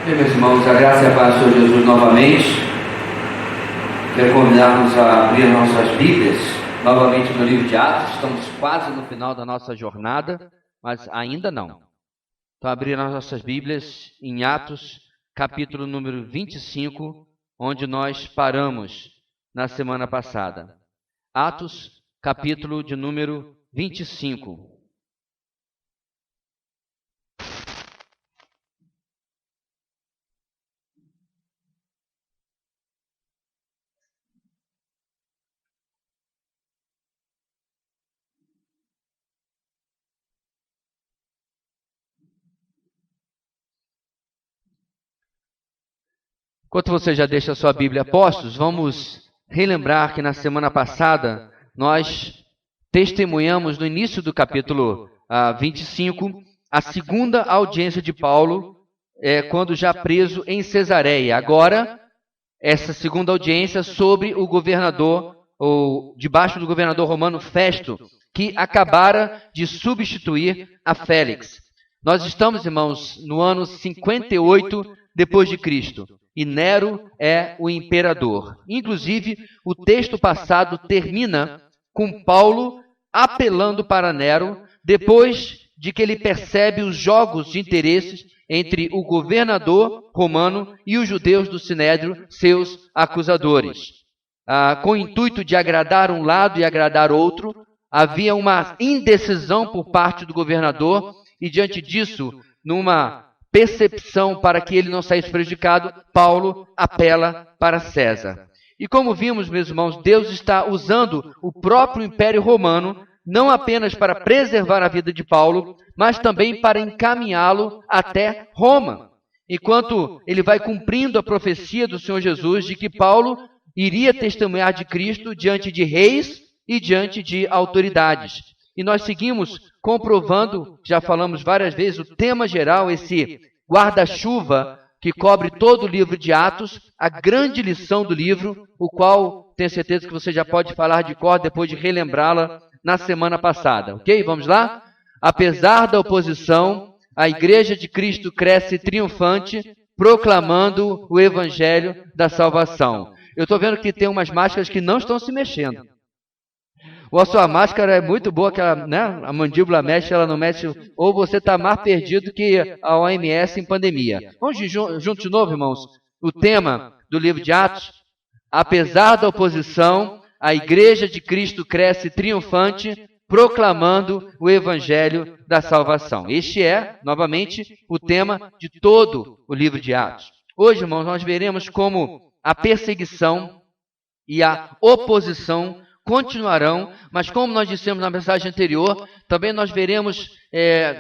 Bem, meus irmãos, a graça e a paz do Senhor Jesus novamente. Quero convidar-nos a abrir nossas Bíblias novamente no livro de Atos. Estamos quase no final da nossa jornada, mas ainda não. Então, abrir as nossas Bíblias em Atos, capítulo número 25, onde nós paramos na semana passada. Atos, capítulo de número 25. Enquanto você já deixa a sua Bíblia a postos, vamos relembrar que na semana passada nós testemunhamos no início do capítulo 25 a segunda audiência de Paulo, quando já preso em Cesareia. Agora, essa segunda audiência sobre o governador, ou debaixo do governador romano Festo, que acabara de substituir a Félix. Nós estamos, irmãos, no ano 58 depois de Cristo. E Nero é o imperador. Inclusive, o texto passado termina com Paulo apelando para Nero, depois de que ele percebe os jogos de interesses entre o governador romano e os judeus do Sinédrio, seus acusadores. Com o intuito de agradar um lado e agradar outro, havia uma indecisão por parte do governador, e diante disso, numa percepção para que ele não saísse prejudicado, Paulo apela para César. E como vimos, meus irmãos, Deus está usando o próprio Império Romano, não apenas para preservar a vida de Paulo, mas também para encaminhá-lo até Roma. Enquanto ele vai cumprindo a profecia do Senhor Jesus de que Paulo iria testemunhar de Cristo diante de reis e diante de autoridades. E nós seguimos comprovando, já falamos várias vezes, o tema geral, esse guarda-chuva que cobre todo o livro de Atos, a grande lição do livro, o qual tenho certeza que você já pode falar de cor depois de relembrá-la na semana passada. Ok? Vamos lá? Apesar da oposição, a Igreja de Cristo cresce triunfante, proclamando o Evangelho da salvação. Eu estou vendo que tem umas máscaras que não estão se mexendo. Ou a sua máscara é muito boa, que ela, né, a mandíbula mexe, ela não mexe, ou você está mais perdido que a OMS em pandemia. Vamos juntos de novo, irmãos? O tema do livro de Atos: apesar da oposição, a Igreja de Cristo cresce triunfante, proclamando o Evangelho da salvação. Este é, novamente, o tema de todo o livro de Atos. Hoje, irmãos, nós veremos como a perseguição e a oposição continuarão, mas como nós dissemos na mensagem anterior, também nós veremos,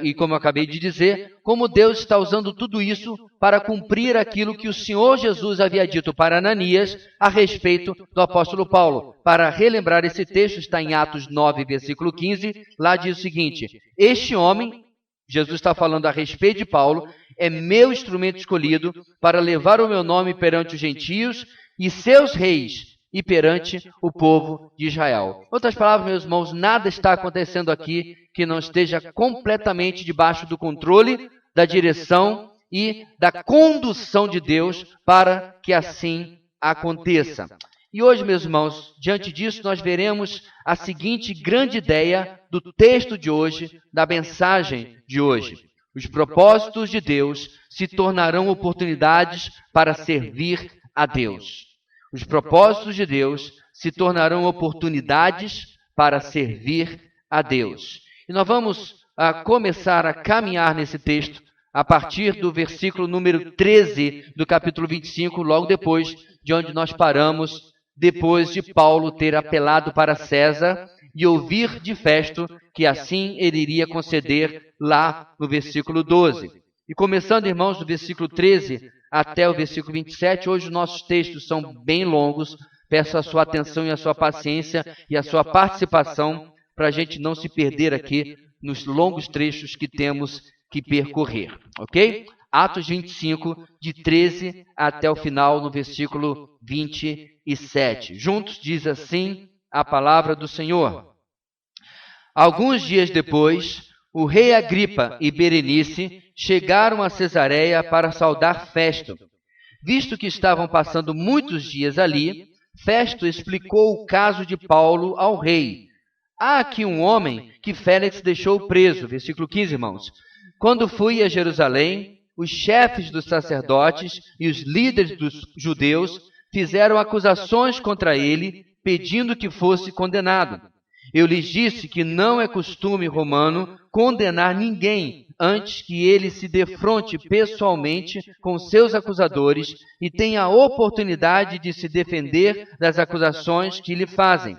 e como eu acabei de dizer, como Deus está usando tudo isso para cumprir aquilo que o Senhor Jesus havia dito para Ananias a respeito do apóstolo Paulo. Para relembrar esse texto, está em Atos 9, versículo 15, lá diz o seguinte: este homem, Jesus está falando a respeito de Paulo, é meu instrumento escolhido para levar o meu nome perante os gentios e seus reis, e perante o povo de Israel. Em outras palavras, meus irmãos, nada está acontecendo aqui que não esteja completamente debaixo do controle, da direção e da condução de Deus para que assim aconteça. E hoje, meus irmãos, diante disso, nós veremos a seguinte grande ideia do texto de hoje, da mensagem de hoje. Os propósitos de Deus se tornarão oportunidades para servir a Deus. Os propósitos de Deus se tornarão oportunidades para servir a Deus. E nós vamos começar a caminhar nesse texto a partir do versículo número 13 do capítulo 25, logo depois de onde nós paramos, depois de Paulo ter apelado para César e ouvir de Festo que assim ele iria conceder lá no versículo 12. E começando, irmãos, do versículo 13 até o versículo 27, hoje os nossos textos são bem longos, peço a sua atenção e a sua paciência e a sua participação para a gente não se perder aqui nos longos trechos que temos que percorrer, ok? Atos 25, de 13 até o final, no versículo 27. Juntos diz assim a palavra do Senhor. Alguns dias depois, o rei Agripa e Berenice chegaram a Cesareia para saudar Festo. Visto que estavam passando muitos dias ali, Festo explicou o caso de Paulo ao rei. Há aqui um homem que Félix deixou preso. Versículo 15, irmãos. Quando fui a Jerusalém, os chefes dos sacerdotes e os líderes dos judeus fizeram acusações contra ele, pedindo que fosse condenado. Eu lhes disse que não é costume romano condenar ninguém antes que ele se defronte pessoalmente com seus acusadores e tenha a oportunidade de se defender das acusações que lhe fazem.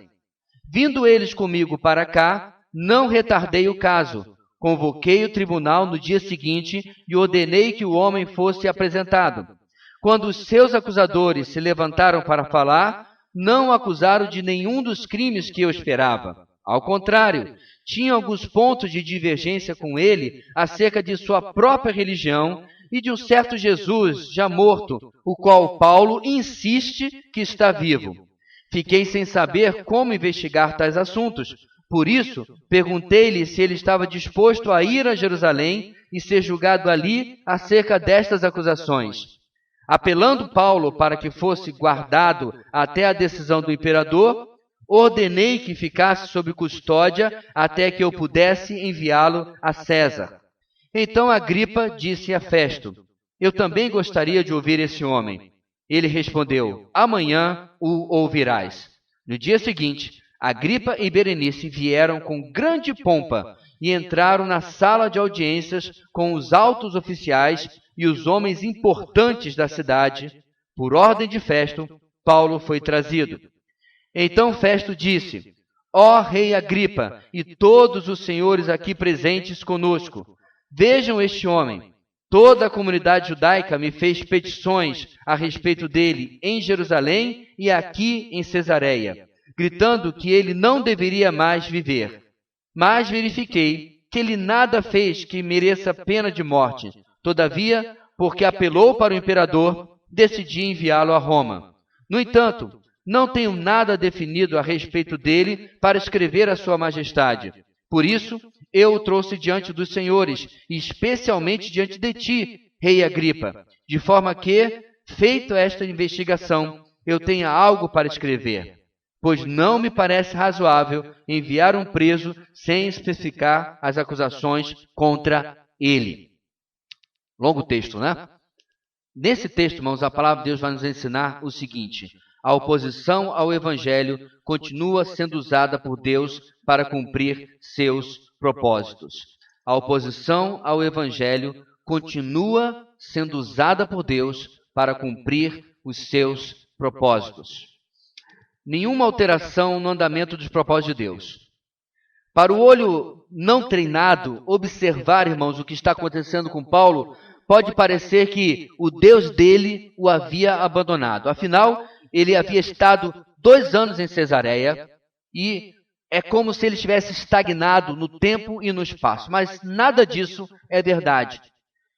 Vindo eles comigo para cá, não retardei o caso. Convoquei o tribunal no dia seguinte e ordenei que o homem fosse apresentado. Quando os seus acusadores se levantaram para falar, não o acusaram de nenhum dos crimes que eu esperava. Ao contrário, tinham alguns pontos de divergência com ele acerca de sua própria religião e de um certo Jesus já morto, o qual Paulo insiste que está vivo. Fiquei sem saber como investigar tais assuntos. Por isso, perguntei-lhe se ele estava disposto a ir a Jerusalém e ser julgado ali acerca destas acusações. Apelando Paulo para que fosse guardado até a decisão do imperador, ordenei que ficasse sob custódia até que eu pudesse enviá-lo a César. Então Agripa disse a Festo: eu também gostaria de ouvir esse homem. Ele respondeu: amanhã o ouvirás. No dia seguinte, Agripa e Berenice vieram com grande pompa e entraram na sala de audiências com os altos oficiais e os homens importantes da cidade. Por ordem de Festo, Paulo foi trazido. Então Festo disse: ó rei Agripa e todos os senhores aqui presentes conosco, vejam este homem. Toda a comunidade judaica me fez petições a respeito dele em Jerusalém e aqui em Cesareia, gritando que ele não deveria mais viver. Mas verifiquei que ele nada fez que mereça pena de morte. Todavia, porque apelou para o imperador, decidi enviá-lo a Roma. No entanto, não tenho nada definido a respeito dele para escrever a sua majestade. Por isso, eu o trouxe diante dos senhores, e especialmente diante de ti, rei Agripa, de forma que, feita esta investigação, eu tenha algo para escrever. Pois não me parece razoável enviar um preso sem especificar as acusações contra ele. Longo texto, né? Nesse texto, irmãos, a palavra de Deus vai nos ensinar o seguinte: a oposição ao Evangelho continua sendo usada por Deus para cumprir seus propósitos. A oposição ao Evangelho continua sendo usada por Deus para cumprir os seus propósitos. Nenhuma alteração no andamento dos propósitos de Deus. Para o olho não treinado, observar, irmãos, o que está acontecendo com Paulo, pode parecer que o Deus dele o havia abandonado. Afinal, ele havia estado 2 anos em Cesareia e é como se ele estivesse estagnado no tempo e no espaço. Mas nada disso é verdade.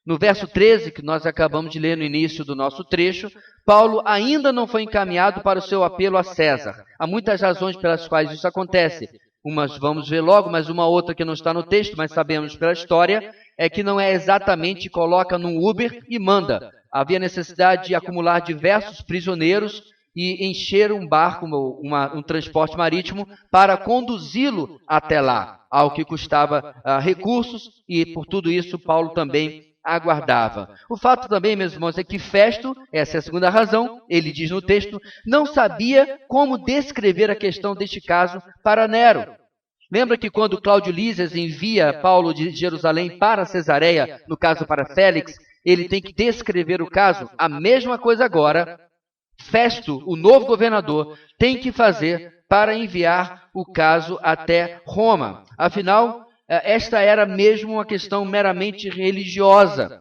No verso 13, que nós acabamos de ler no início do nosso trecho, Paulo ainda não foi encaminhado para o seu apelo a César. Há muitas razões pelas quais isso acontece. Umas vamos ver logo, mas uma outra que não está no texto, mas sabemos pela história, é que não é exatamente coloca num Uber e manda. Havia necessidade de acumular diversos prisioneiros e encher um barco, um transporte marítimo, para conduzi-lo até lá, ao que custava recursos, e por tudo isso Paulo também aguardava. O fato também, meus irmãos, é que Festo, essa é a segunda razão, ele diz no texto, não sabia como descrever a questão deste caso para Nero. Lembra que quando Cláudio Lísias envia Paulo de Jerusalém para Cesareia, no caso para Félix, ele tem que descrever o caso? A mesma coisa agora, Festo, o novo governador, tem que fazer para enviar o caso até Roma. Afinal, esta era mesmo uma questão meramente religiosa.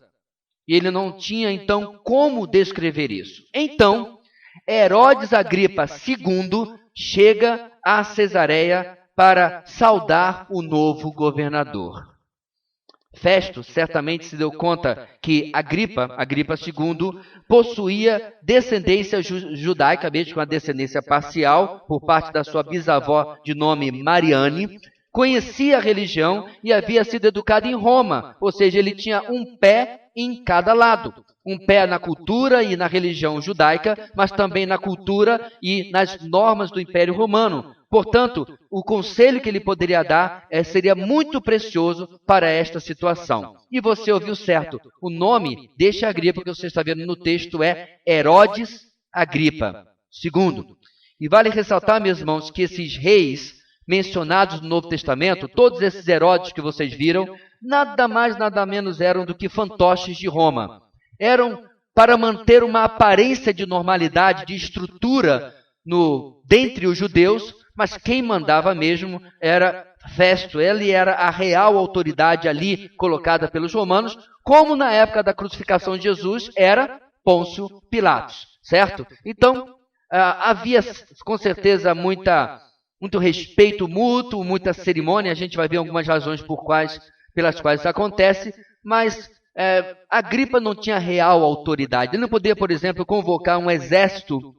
E ele não tinha, então, como descrever isso. Então, Herodes Agripa II chega a Cesareia para saudar o novo governador. Festo certamente se deu conta que Agripa II, possuía descendência judaica, mesmo com a descendência parcial, por parte da sua bisavó de nome Mariane, conhecia a religião e havia sido educado em Roma, ou seja, ele tinha um pé em cada lado. Um pé na cultura e na religião judaica, mas também na cultura e nas normas do Império Romano. Portanto, o conselho que ele poderia dar seria muito precioso para esta situação. E você ouviu certo, o nome deste Agripa que você está vendo no texto é Herodes Agripa II. E vale ressaltar, meus irmãos, que esses reis mencionados no Novo Testamento, todos esses Herodes que vocês viram, nada mais, nada menos eram do que fantoches de Roma. Eram para manter uma aparência de normalidade, de estrutura dentre os judeus, mas quem mandava mesmo era Festo. Ele era a real autoridade ali colocada pelos romanos, como na época da crucificação de Jesus era Pôncio Pilatos, certo? Então, havia com certeza muito respeito mútuo, muita cerimônia. A gente vai ver algumas razões pelas quais isso acontece, mas Agripa não tinha real autoridade. Ele não podia, por exemplo, convocar um exército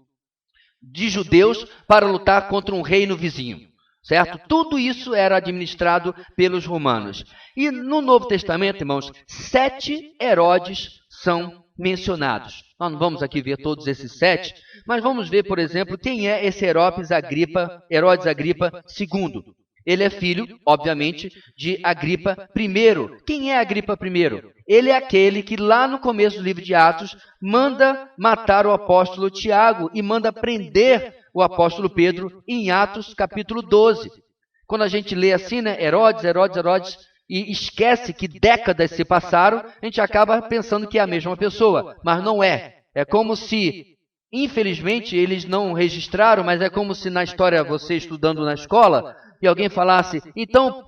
de judeus para lutar contra um reino vizinho, certo? Tudo isso era administrado pelos romanos. E no Novo Testamento, irmãos, 7 Herodes são mencionados. Nós não vamos aqui ver todos esses 7, mas vamos ver, por exemplo, quem é esse Herodes Agripa II. Ele é filho, obviamente, de Agripa I. Quem é Agripa I? Ele é aquele que lá no começo do livro de Atos manda matar o apóstolo Tiago e manda prender o apóstolo Pedro em Atos capítulo 12. Quando a gente lê assim, né, Herodes, e esquece que décadas se passaram, a gente acaba pensando que é a mesma pessoa, mas não é. É como se, infelizmente, eles não registraram, mas é como se na história, você estudando na escola, e alguém falasse, então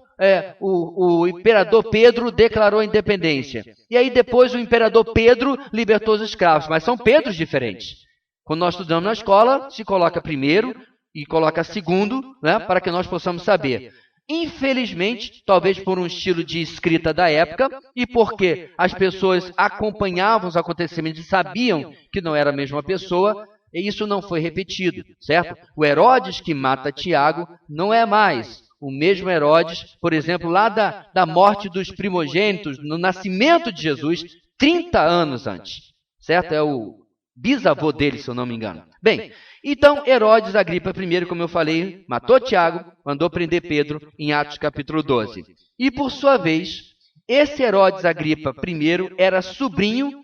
o imperador Pedro declarou a independência. E aí depois o imperador Pedro libertou os escravos, mas são Pedros diferentes. Quando nós estudamos na escola, se coloca primeiro e coloca segundo, né, para que nós possamos saber. Infelizmente, talvez por um estilo de escrita da época e porque as pessoas acompanhavam os acontecimentos e sabiam que não era a mesma pessoa, e isso não foi repetido, certo? O Herodes que mata Tiago não é mais o mesmo Herodes, por exemplo, lá da morte dos primogênitos, no nascimento de Jesus, 30 anos antes, certo? É o bisavô dele, se eu não me engano. Bem, então Herodes Agripa I, como eu falei, matou Tiago, mandou prender Pedro em Atos capítulo 12. E por sua vez, esse Herodes Agripa I era sobrinho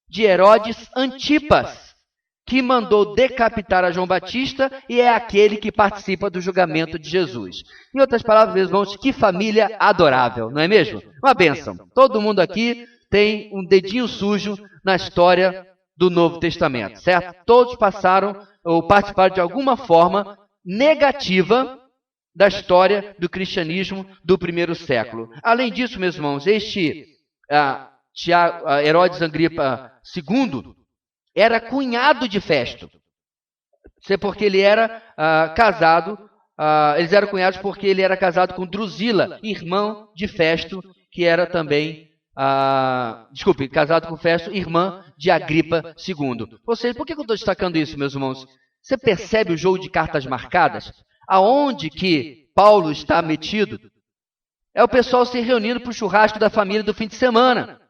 de Herodes Antipas, que mandou decapitar a João Batista e é aquele que participa do julgamento de Jesus. Em outras palavras, meus irmãos, que família adorável, não é mesmo? Uma bênção. Todo mundo aqui tem um dedinho sujo na história do Novo Testamento, certo? Todos passaram ou participaram de alguma forma negativa da história do cristianismo do primeiro século. Além disso, meus irmãos, este Herodes Agripa II era cunhado de Festo. Isso é porque ele era casado, eles eram cunhados porque ele era casado com Drusila, irmã de Festo, que era também, casado com Festo, irmã de Agripa II. Ou seja, por que eu estou destacando isso, meus irmãos? Você percebe o jogo de cartas marcadas? Aonde que Paulo está metido? É o pessoal se reunindo para o churrasco da família do fim de semana.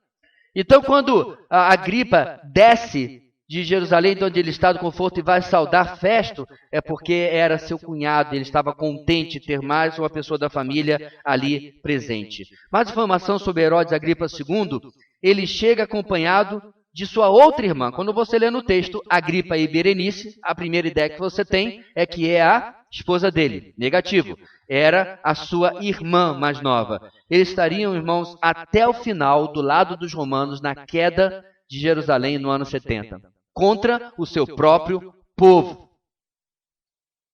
Então, quando Agripa desce de Jerusalém, de onde ele está do conforto, e vai saudar Festo, é porque era seu cunhado, ele estava contente de ter mais uma pessoa da família ali presente. Mais informação sobre Herodes Agripa II, ele chega acompanhado de sua outra irmã. Quando você lê no texto Agripa e Berenice, a primeira ideia que você tem é que é a esposa dele. Negativo. Era a sua irmã mais nova. Eles estariam, irmãos, até o final do lado dos romanos na queda de Jerusalém no ano 70. Contra o seu próprio povo.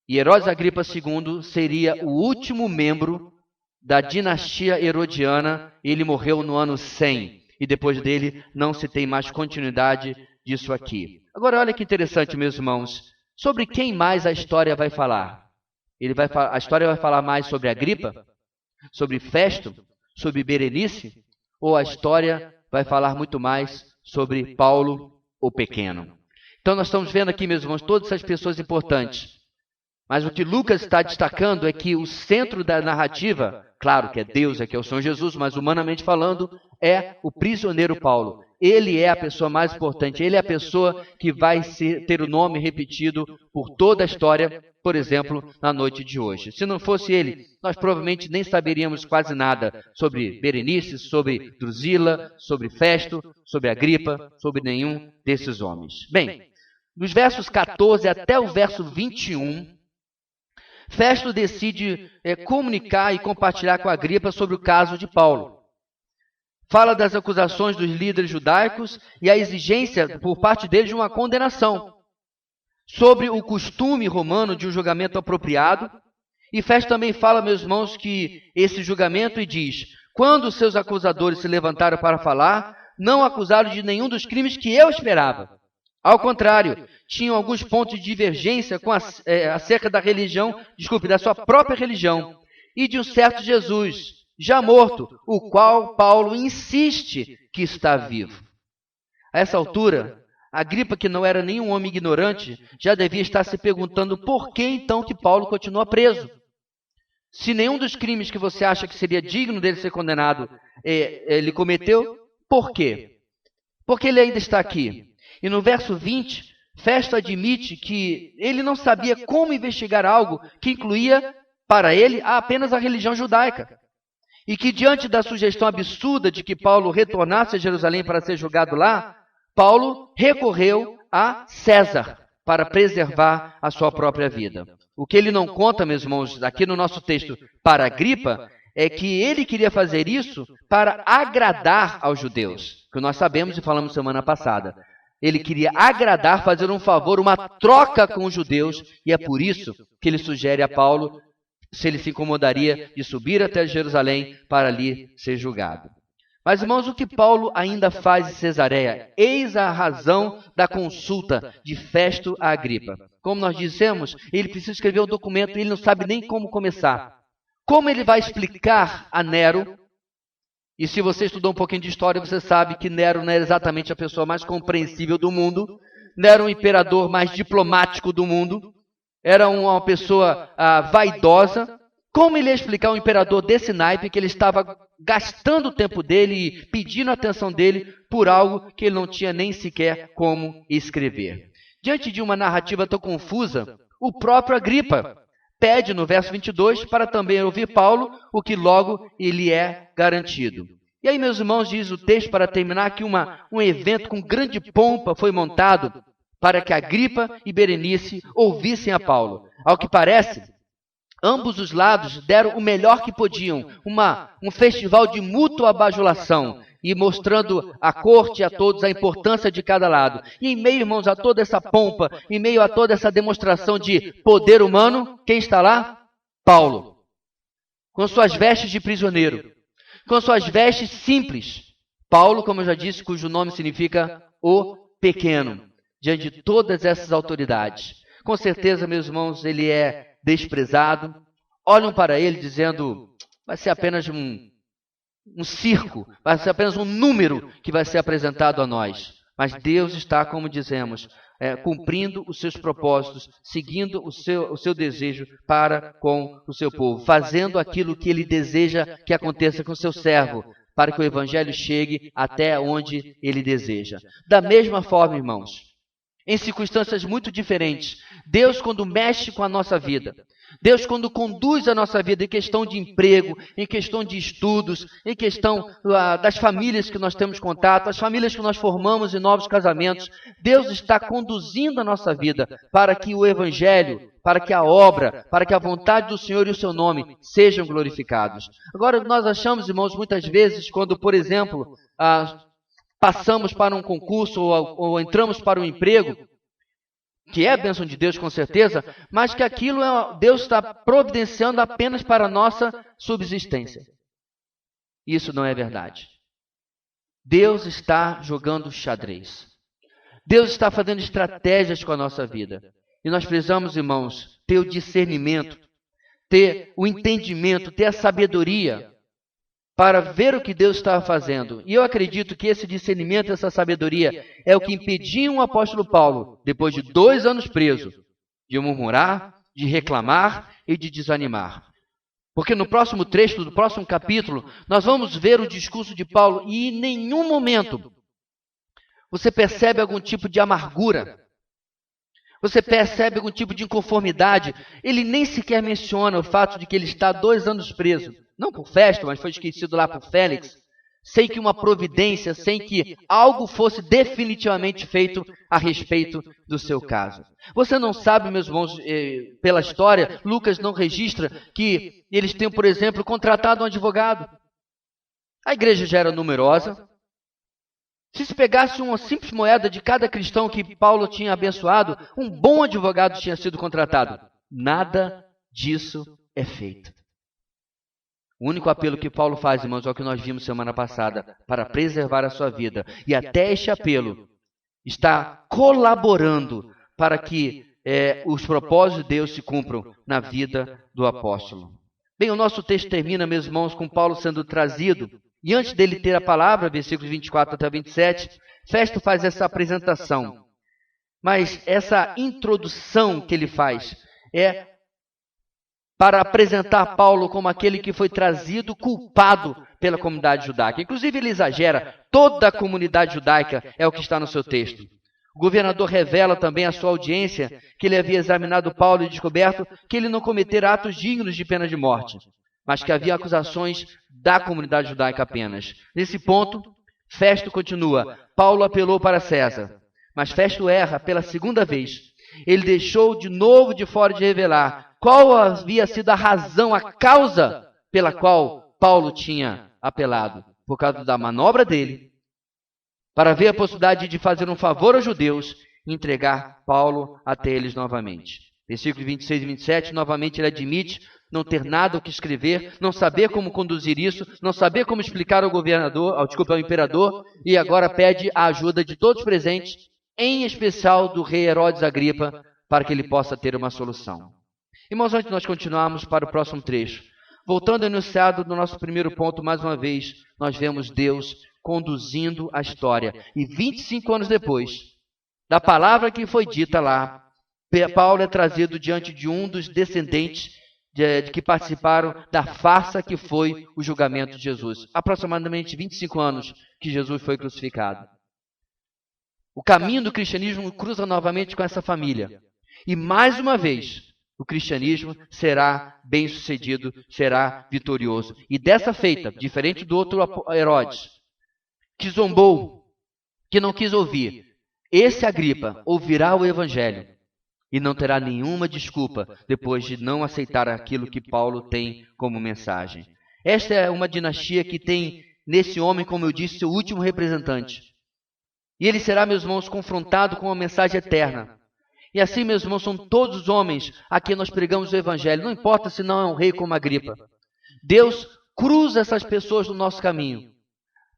E Herodes Agripa II seria o último membro da dinastia herodiana. Ele morreu no ano 100. E depois dele não se tem mais continuidade disso aqui. Agora, olha que interessante, meus irmãos. Sobre quem mais a história vai falar? A história vai falar mais sobre Agripa? Sobre Festo? Sobre Berenice? Ou a história vai falar muito mais sobre Paulo o Pequeno? Então nós estamos vendo aqui, meus irmãos, todas essas pessoas importantes. Mas o que Lucas está destacando é que o centro da narrativa, claro que é Deus, é que é o Senhor Jesus, mas humanamente falando, é o prisioneiro Paulo. Ele é a pessoa mais importante, ele é a pessoa que vai ter o nome repetido por toda a história, por exemplo, na noite de hoje. Se não fosse ele, nós provavelmente nem saberíamos quase nada sobre Berenice, sobre Drusila, sobre Festo, sobre Agripa, sobre nenhum desses homens. Bem, dos versos 14 até o verso 21, Festo decide comunicar e compartilhar com Agripa sobre o caso de Paulo. Fala das acusações dos líderes judaicos e a exigência por parte deles de uma condenação. Sobre o costume romano de um julgamento apropriado. E Festo também fala, meus irmãos, que esse julgamento, e diz: quando seus acusadores se levantaram para falar, não acusaram de nenhum dos crimes que eu esperava. Ao contrário, tinham alguns pontos de divergência acerca da religião, da sua própria religião, e de um certo Jesus, já morto, o qual Paulo insiste que está vivo. A essa altura, Agripa, que não era nenhum homem ignorante, já devia estar se perguntando por que então que Paulo continua preso. Se nenhum dos crimes que você acha que seria digno dele ser condenado ele cometeu, por quê? Porque ele ainda está aqui. E no verso 20, Festo admite que ele não sabia como investigar algo que incluía, para ele, apenas a religião judaica. E que diante da sugestão absurda de que Paulo retornasse a Jerusalém para ser julgado lá, Paulo recorreu a César para preservar a sua própria vida. O que ele não conta, meus irmãos, aqui no nosso texto para Agripa, é que ele queria fazer isso para agradar aos judeus, que nós sabemos e falamos semana passada. Ele queria agradar, fazer um favor, uma troca com os judeus, e é por isso que ele sugere a Paulo se ele se incomodaria de subir até Jerusalém para ali ser julgado. Mas, irmãos, o que Paulo ainda faz em Cesareia? Eis a razão da consulta de Festo a Agripa. Como nós dissemos, ele precisa escrever um documento e ele não sabe nem como começar. Como ele vai explicar a Nero? E se você estudou um pouquinho de história, você sabe que Nero não era exatamente a pessoa mais compreensível do mundo. Não era o imperador mais diplomático do mundo. Era uma pessoa vaidosa. Como ele ia explicar um imperador desse naipe que ele estava gastando o tempo dele e pedindo a atenção dele por algo que ele não tinha nem sequer como escrever? Diante de uma narrativa tão confusa, o próprio Agripa pede no verso 22 para também ouvir Paulo, o que logo ele é garantido. E aí, meus irmãos, diz o texto para terminar que um evento com grande pompa foi montado para que Agripa e Berenice ouvissem a Paulo. Ao que parece, ambos os lados deram o melhor que podiam, um festival de mútua bajulação, e mostrando à corte e a todos a importância de cada lado. E em meio, irmãos, a toda essa pompa, em meio a toda essa demonstração de poder humano, quem está lá? Paulo. Com suas vestes de prisioneiro, com suas vestes simples. Paulo, como eu já disse, cujo nome significa o pequeno, diante de todas essas autoridades. Com certeza, meus irmãos, ele é desprezado. Olham para ele dizendo, vai ser apenas um circo, vai ser apenas um número que vai ser apresentado a nós. Mas Deus está, como dizemos, cumprindo os seus propósitos, seguindo o seu desejo para com o seu povo, fazendo aquilo que ele deseja que aconteça com o seu servo, para que o evangelho chegue até onde ele deseja. Da mesma forma, irmãos, em circunstâncias muito diferentes, Deus, quando mexe com a nossa vida, Deus, quando conduz a nossa vida em questão de emprego, em questão de estudos, em questão das famílias que nós temos contato, as famílias que nós formamos em novos casamentos, Deus está conduzindo a nossa vida para que o evangelho, para que a obra, para que a vontade do Senhor e o seu nome sejam glorificados. Agora, nós achamos, irmãos, muitas vezes, quando, por exemplo, passamos para um concurso ou entramos para um emprego, que é a bênção de Deus com certeza, mas que aquilo Deus está providenciando apenas para a nossa subsistência. Isso não é verdade. Deus está jogando xadrez. Deus está fazendo estratégias com a nossa vida. E nós precisamos, irmãos, ter o discernimento, ter o entendimento, ter a sabedoria para ver o que Deus estava fazendo. E eu acredito que esse discernimento, essa sabedoria, é o que impediu o apóstolo Paulo, depois de 2 anos preso, de murmurar, de reclamar e de desanimar. Porque no próximo trecho do próximo capítulo, nós vamos ver o discurso de Paulo e em nenhum momento você percebe algum tipo de amargura, você percebe algum tipo de inconformidade. Ele nem sequer menciona o fato de que ele está 2 anos preso. Não por Festo, mas foi esquecido lá por Félix. Sem que uma providência, sem que algo fosse definitivamente feito a respeito do seu caso. Você não sabe, meus irmãos, pela história, Lucas não registra que eles tenham, por exemplo, contratado um advogado. A igreja já era numerosa. Se pegasse uma simples moeda de cada cristão que Paulo tinha abençoado, um bom advogado tinha sido contratado. Nada disso é feito. O único apelo que Paulo faz, irmãos, é o que nós vimos semana passada, para preservar a sua vida. E até este apelo está colaborando para que os propósitos de Deus se cumpram na vida do apóstolo. Bem, o nosso texto termina, meus irmãos, com Paulo sendo trazido. E antes dele ter a palavra, versículos 24 até 27, Festo faz essa apresentação. Mas essa introdução que ele faz é para apresentar Paulo como aquele que foi trazido culpado pela comunidade judaica. Inclusive ele exagera, toda a comunidade judaica é o que está no seu texto. O governador revela também à sua audiência que ele havia examinado Paulo e descoberto que ele não cometera atos dignos de pena de morte, mas que havia acusações da comunidade judaica apenas. Nesse ponto, Festo continua, Paulo apelou para César, mas Festo erra pela segunda vez. Ele deixou de novo de fora de revelar qual havia sido a razão, a causa pela qual Paulo tinha apelado, por causa da manobra dele, para ver a possibilidade de fazer um favor aos judeus e entregar Paulo até eles novamente. Versículos 26 e 27, novamente ele admite não ter nada o que escrever, não saber como conduzir isso, não saber como explicar ao ao imperador, e agora pede a ajuda de todos os presentes, em especial do rei Herodes Agripa, para que ele possa ter uma solução. Irmãos, antes de nós continuarmos para o próximo trecho, voltando ao enunciado do nosso primeiro ponto, mais uma vez, nós vemos Deus conduzindo a história. E 25 anos depois, da palavra que foi dita lá, Paulo é trazido diante de um dos descendentes de que participaram da farsa que foi o julgamento de Jesus. Aproximadamente 25 anos que Jesus foi crucificado. O caminho do cristianismo cruza novamente com essa família. E mais uma vez, o cristianismo será bem-sucedido, será vitorioso. E dessa feita, diferente do outro Herodes, que zombou, que não quis ouvir, esse Agripa ouvirá o evangelho e não terá nenhuma desculpa depois de não aceitar aquilo que Paulo tem como mensagem. Esta é uma dinastia que tem nesse homem, como eu disse, seu último representante. E ele será, meus irmãos, confrontado com uma mensagem eterna. E assim, meus irmãos, são todos os homens a quem nós pregamos o evangelho. Não importa se não é um rei como Agripa. Deus cruza essas pessoas no nosso caminho,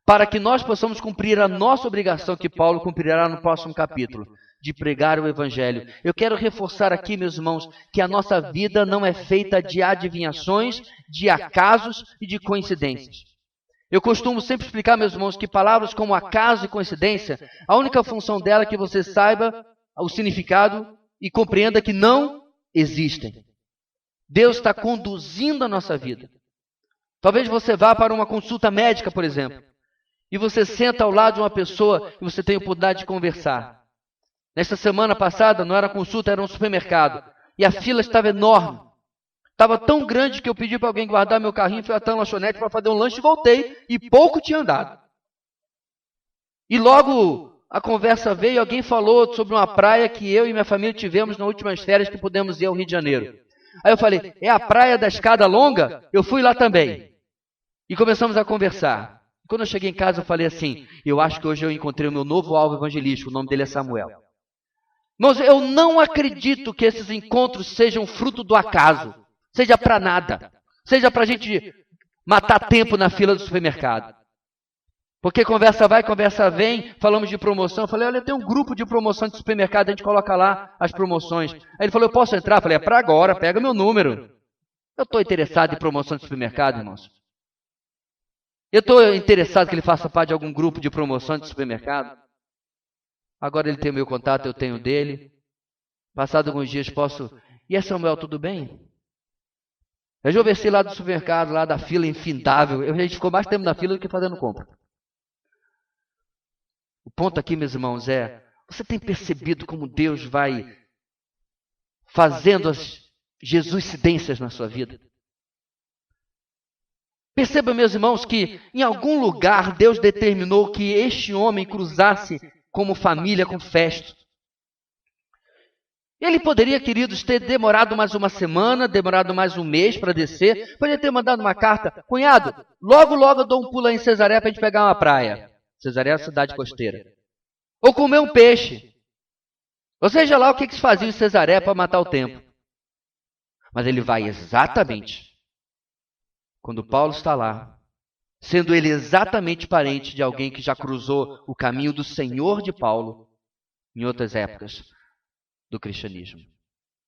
para que nós possamos cumprir a nossa obrigação, que Paulo cumprirá no próximo capítulo, de pregar o evangelho. Eu quero reforçar aqui, meus irmãos, que a nossa vida não é feita de adivinhações, de acasos e de coincidências. Eu costumo sempre explicar, meus irmãos, que palavras como acaso e coincidência, a única função dela é que você saiba o significado e compreenda que não existem. Deus está conduzindo a nossa vida. Talvez você vá para uma consulta médica, por exemplo, e você senta ao lado de uma pessoa e você tem a oportunidade de conversar. Nesta semana passada, não era consulta, era um supermercado. E a fila estava enorme. Estava tão grande que eu pedi para alguém guardar meu carrinho, fui até uma lanchonete para fazer um lanche e voltei. E pouco tinha andado. E logo a conversa veio, alguém falou sobre uma praia que eu e minha família tivemos nas últimas férias que pudemos ir ao Rio de Janeiro. Aí eu falei, é a praia da escada longa? Eu fui lá também. E começamos a conversar. Quando eu cheguei em casa, eu falei assim, eu acho que hoje eu encontrei o meu novo alvo evangelístico, o nome dele é Samuel. Irmãos, eu não acredito que esses encontros sejam fruto do acaso, seja para nada, seja para a gente matar tempo na fila do supermercado. Porque conversa vai, conversa vem, falamos de promoção. Eu falei, olha, tem um grupo de promoção de supermercado, a gente coloca lá as promoções. Aí ele falou, eu posso entrar? Eu falei, é para agora, pega meu número. Eu estou interessado em promoção de supermercado, irmãos. Eu estou interessado que ele faça parte de algum grupo de promoção de supermercado. Agora ele tem o meu contato, eu tenho o dele. Passado alguns dias posso E aí, Samuel, tudo bem? Eu já versei lá do supermercado, lá da fila infindável. A gente ficou mais tempo na fila do que fazendo compra. O ponto aqui, meus irmãos, é: você tem percebido como Deus vai fazendo as jesuicidências na sua vida? Perceba, meus irmãos, que em algum lugar Deus determinou que este homem cruzasse como família com Festo. Ele poderia, queridos, ter demorado mais uma semana, demorado mais um mês para descer. Poderia ter mandado uma carta: cunhado, logo eu dou um pulo aí em Cesareia para a gente pegar uma praia. Cesareia é uma cidade costeira. Ou comer um peixe. Ou seja lá o que se fazia em Cesareia para matar o tempo. Mas ele vai exatamente quando Paulo está lá, sendo ele exatamente parente de alguém que já cruzou o caminho do Senhor de Paulo em outras épocas do cristianismo.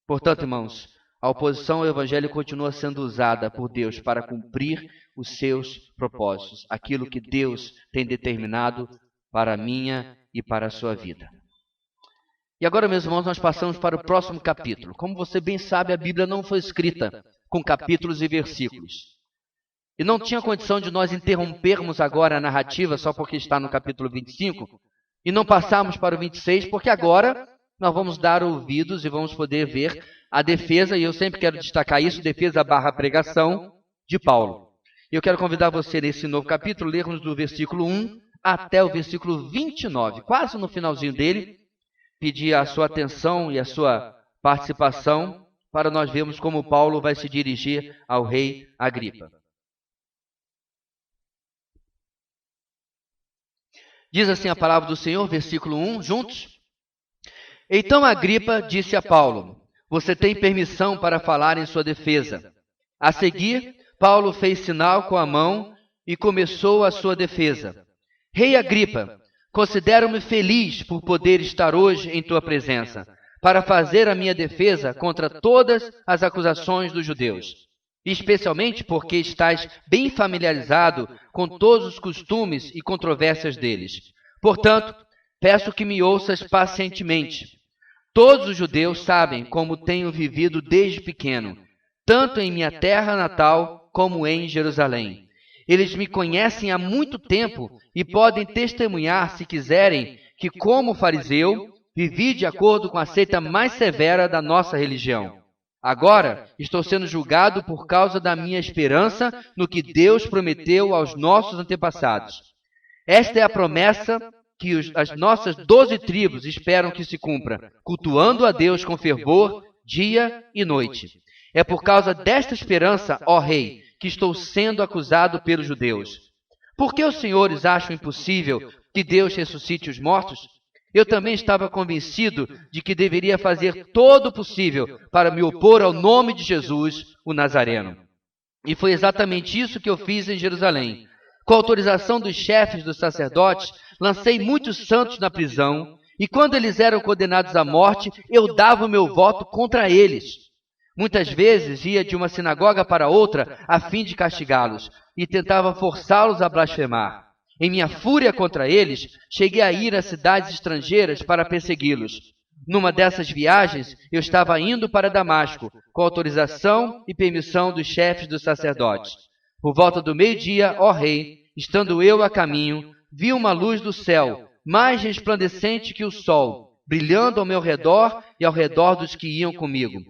Portanto, irmãos, a oposição ao evangelho continua sendo usada por Deus para cumprir os seus propósitos, aquilo que Deus tem determinado para a minha e para a sua vida. E agora, meus irmãos, nós passamos para o próximo capítulo. Como você bem sabe, a Bíblia não foi escrita com capítulos e versículos. E não tinha condição de nós interrompermos agora a narrativa só porque está no capítulo 25 e não passarmos para o 26, porque agora nós vamos dar ouvidos e vamos poder ver a defesa, e eu sempre quero destacar isso, defesa / pregação de Paulo. E eu quero convidar você nesse novo capítulo, lermos do versículo 1 até o versículo 29, quase no finalzinho dele, pedir a sua atenção e a sua participação para nós vermos como Paulo vai se dirigir ao rei Agripa. Diz assim a palavra do Senhor, versículo 1, juntos. Então Agripa disse a Paulo: você tem permissão para falar em sua defesa. A seguir, Paulo fez sinal com a mão e começou a sua defesa. Rei Agripa, considero-me feliz por poder estar hoje em tua presença, para fazer a minha defesa contra todas as acusações dos judeus, especialmente porque estás bem familiarizado com todos os costumes e controvérsias deles. Portanto, peço que me ouças pacientemente. Todos os judeus sabem como tenho vivido desde pequeno, tanto em minha terra natal como em Jerusalém. Eles me conhecem há muito tempo e podem testemunhar, se quiserem, que como fariseu, vivi de acordo com a seita mais severa da nossa religião. Agora estou sendo julgado por causa da minha esperança no que Deus prometeu aos nossos antepassados. Esta é a promessa que as nossas 12 tribos esperam que se cumpra, cultuando a Deus com fervor, dia e noite. É por causa desta esperança, ó rei, que estou sendo acusado pelos judeus. Por que os senhores acham impossível que Deus ressuscite os mortos? Eu também estava convencido de que deveria fazer todo o possível para me opor ao nome de Jesus, o Nazareno. E foi exatamente isso que eu fiz em Jerusalém. Com a autorização dos chefes dos sacerdotes, lancei muitos santos na prisão, e quando eles eram condenados à morte, eu dava o meu voto contra eles. Muitas vezes ia de uma sinagoga para outra a fim de castigá-los, e tentava forçá-los a blasfemar. Em minha fúria contra eles, cheguei a ir a cidades estrangeiras para persegui-los. Numa dessas viagens, eu estava indo para Damasco, com autorização e permissão dos chefes dos sacerdotes. Por volta do meio-dia, ó rei, estando eu a caminho, vi uma luz do céu, mais resplandecente que o sol, brilhando ao meu redor e ao redor dos que iam comigo.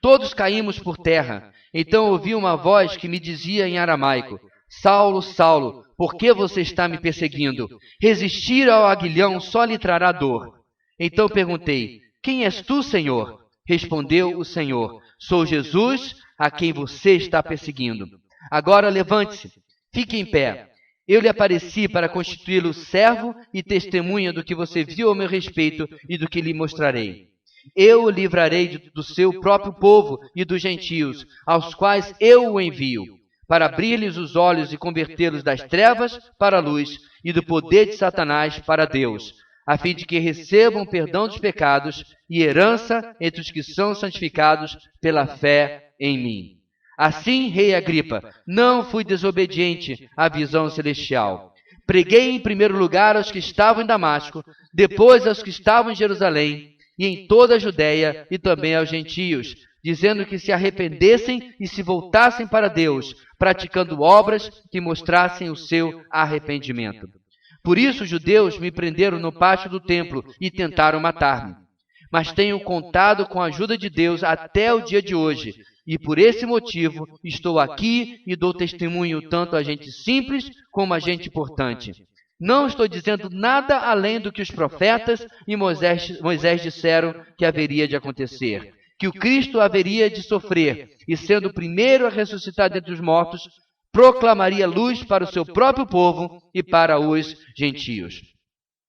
Todos caímos por terra. Então ouvi uma voz que me dizia em aramaico: Saulo, Saulo, por que você está me perseguindo? Resistir ao aguilhão só lhe trará dor. Então perguntei: quem és tu, Senhor? Respondeu o Senhor: sou Jesus, a quem você está perseguindo. Agora levante-se, fique em pé. Eu lhe apareci para constituí-lo servo e testemunha do que você viu ao meu respeito e do que lhe mostrarei. Eu o livrarei do seu próprio povo e dos gentios, aos quais eu o envio, para abrir-lhes os olhos e convertê-los das trevas para a luz e do poder de Satanás para Deus, a fim de que recebam perdão dos pecados e herança entre os que são santificados pela fé em mim. Assim, rei Agripa, não fui desobediente à visão celestial. Preguei em primeiro lugar aos que estavam em Damasco, depois aos que estavam em Jerusalém, e em toda a Judéia e também aos gentios, dizendo que se arrependessem e se voltassem para Deus, praticando obras que mostrassem o seu arrependimento. Por isso os judeus me prenderam no pátio do templo e tentaram matar-me. Mas tenho contado com a ajuda de Deus até o dia de hoje, e por esse motivo estou aqui e dou testemunho tanto a gente simples como a gente importante. Não estou dizendo nada além do que os profetas e Moisés disseram que haveria de acontecer, que o Cristo haveria de sofrer, e sendo o primeiro a ressuscitar dentre os mortos, proclamaria luz para o seu próprio povo e para os gentios.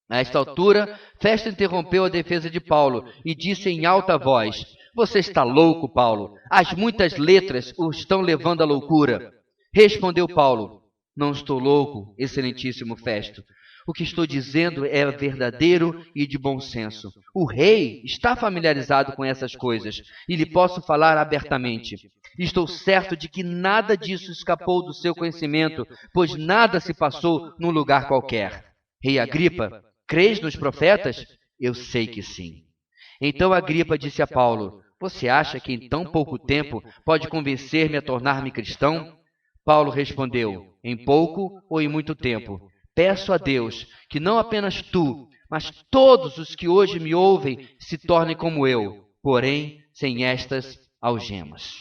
A esta altura, Festo interrompeu a defesa de Paulo e disse em alta voz: "Você está louco, Paulo. As muitas letras o estão levando à loucura." Respondeu Paulo: "Não estou louco, excelentíssimo Festo. O que estou dizendo é verdadeiro e de bom senso. O rei está familiarizado com essas coisas e lhe posso falar abertamente. Estou certo de que nada disso escapou do seu conhecimento, pois nada se passou num lugar qualquer. Rei Agripa, crês nos profetas? Eu sei que sim." Então Agripa disse a Paulo: "Você acha que em tão pouco tempo pode convencer-me a tornar-me cristão?" Paulo respondeu: "Em pouco ou em muito tempo. Peço a Deus que não apenas tu, mas todos os que hoje me ouvem se tornem como eu, porém sem estas algemas."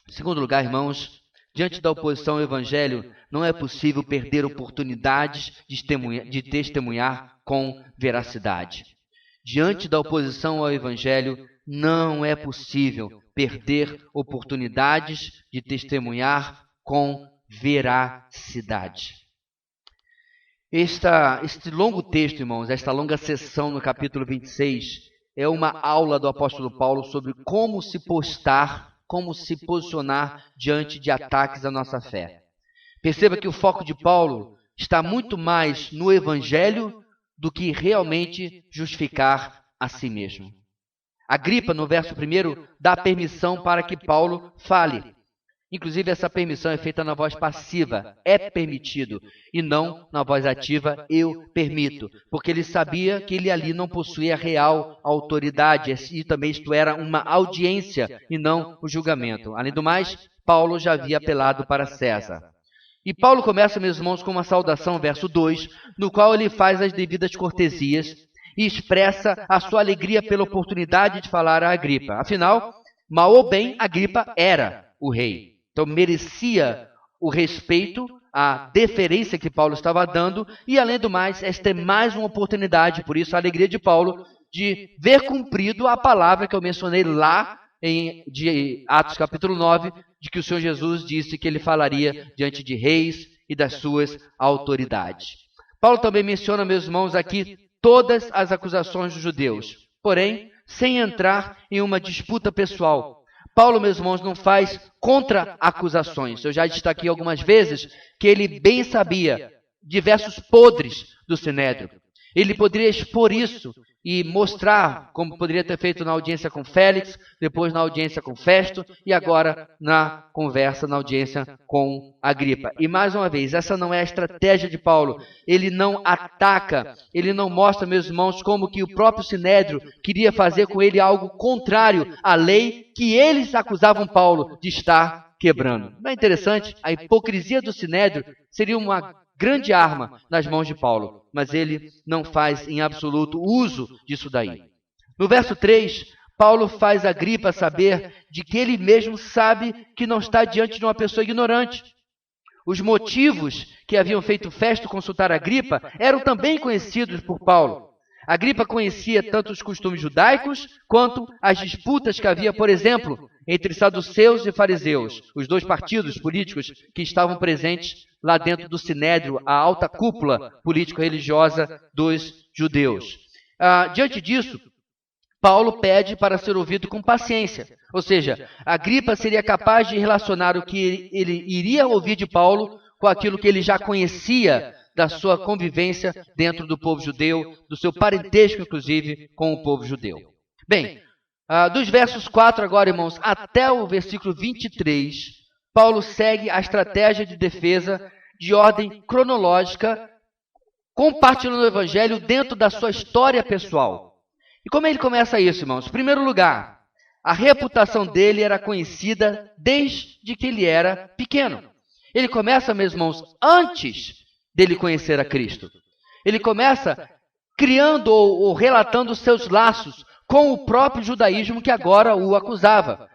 Em segundo lugar, irmãos, diante da oposição ao Evangelho, não é possível perder oportunidades de testemunhar com veracidade. Diante da oposição ao Evangelho, não é possível perder oportunidades de testemunhar com veracidade. Este longo texto, irmãos, esta longa sessão no capítulo 26, é uma aula do apóstolo Paulo sobre como se posicionar diante de ataques à nossa fé. Perceba que o foco de Paulo está muito mais no Evangelho do que realmente justificar a si mesmo. Agripa, no verso 1, dá permissão para que Paulo fale. Inclusive, essa permissão é feita na voz passiva, é permitido, e não na voz ativa, eu permito, porque ele sabia que ele ali não possuía real autoridade, e também isto era uma audiência e não o julgamento. Além do mais, Paulo já havia apelado para César. E Paulo começa, meus irmãos, com uma saudação, verso 2, no qual ele faz as devidas cortesias e expressa a sua alegria pela oportunidade de falar a Agripa. Afinal, mal ou bem, Agripa era o rei. Então, merecia o respeito, a deferência que Paulo estava dando, e, além do mais, esta é mais uma oportunidade, por isso a alegria de Paulo, de ver cumprido a palavra que eu mencionei lá de Atos capítulo 9, de que o Senhor Jesus disse que ele falaria diante de reis e das suas autoridades. Paulo também menciona, meus irmãos, aqui todas as acusações dos judeus, porém, sem entrar em uma disputa pessoal. Paulo, meus irmãos, não faz contra-acusações. Eu já destaquei algumas vezes que ele bem sabia diversos podres do Sinédrio. Ele poderia expor isso e mostrar, como poderia ter feito na audiência com Félix, depois na audiência com Festo e agora na conversa, na audiência com Agripa. E mais uma vez, essa não é a estratégia de Paulo. Ele não ataca, ele não mostra, meus irmãos, como que o próprio Sinédrio queria fazer com ele algo contrário à lei que eles acusavam Paulo de estar quebrando. Não é interessante? A hipocrisia do Sinédrio seria uma grande arma nas mãos de Paulo, mas ele não faz em absoluto uso disso daí. No verso 3, Paulo faz Agripa saber de que ele mesmo sabe que não está diante de uma pessoa ignorante. Os motivos que haviam feito Festo consultar Agripa eram também conhecidos por Paulo. Agripa conhecia tanto os costumes judaicos quanto as disputas que havia, por exemplo, entre saduceus e fariseus, os dois partidos políticos que estavam presentes lá dentro do Sinédrio, a alta cúpula político-religiosa dos judeus. Diante disso, Paulo pede para ser ouvido com paciência, ou seja, Agripa seria capaz de relacionar o que ele iria ouvir de Paulo com aquilo que ele já conhecia da sua convivência dentro do povo judeu, do seu parentesco, inclusive, com o povo judeu. Bem, dos versos 4 agora, irmãos, até o versículo 23, Paulo segue a estratégia de defesa de ordem cronológica, compartilhando o Evangelho dentro da sua história pessoal. E como ele começa isso, irmãos? Em primeiro lugar, a reputação dele era conhecida desde que ele era pequeno. Ele começa, meus irmãos, antes dele conhecer a Cristo. Ele começa criando ou relatando seus laços com o próprio judaísmo que agora o acusava.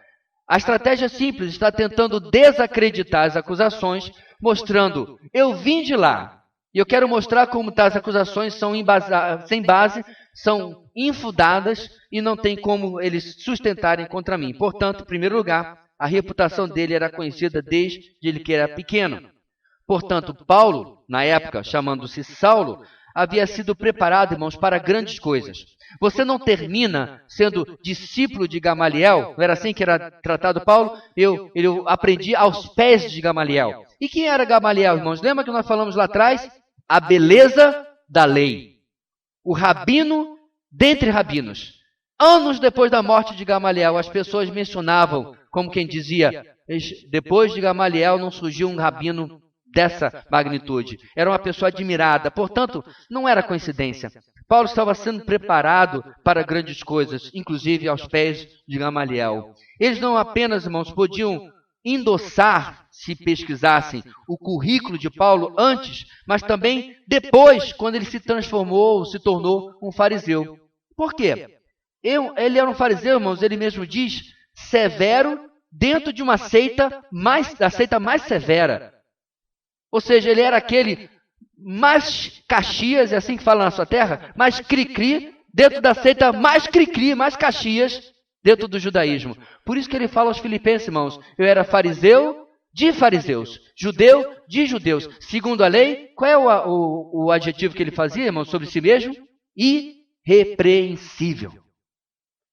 A estratégia simples está tentando desacreditar as acusações, mostrando, eu vim de lá, e eu quero mostrar como tais acusações são sem base, são infundadas e não tem como eles sustentarem contra mim. Portanto, em primeiro lugar, a reputação dele era conhecida desde ele que era pequeno. Portanto, Paulo, na época, chamando-se Saulo, havia sido preparado, irmãos, para grandes coisas. Você não termina sendo discípulo de Gamaliel, não era assim que era tratado Paulo? Eu aprendi aos pés de Gamaliel. E quem era Gamaliel, irmãos? Lembra que nós falamos lá atrás? A beleza da lei. O rabino dentre rabinos. Anos depois da morte de Gamaliel, as pessoas mencionavam, como quem dizia, depois de Gamaliel não surgiu um rabino dessa magnitude. Era uma pessoa admirada. Portanto, não era coincidência. Paulo estava sendo preparado para grandes coisas, inclusive aos pés de Gamaliel. Eles não apenas, irmãos, podiam endossar, se pesquisassem, o currículo de Paulo antes, mas também depois, quando ele se transformou, se tornou um fariseu. Por quê? Ele era um fariseu, irmãos, ele mesmo diz, severo, dentro de uma da seita mais severa. Ou seja, ele era aquele mais Caxias, é assim que fala na sua terra, mais cri-cri, dentro da seita mais cri-cri, mais Caxias, dentro do judaísmo. Por isso que ele fala aos filipenses, irmãos, eu era fariseu de fariseus, judeu de judeus. Segundo a lei, qual é o adjetivo que ele fazia, irmãos, sobre si mesmo? Irrepreensível.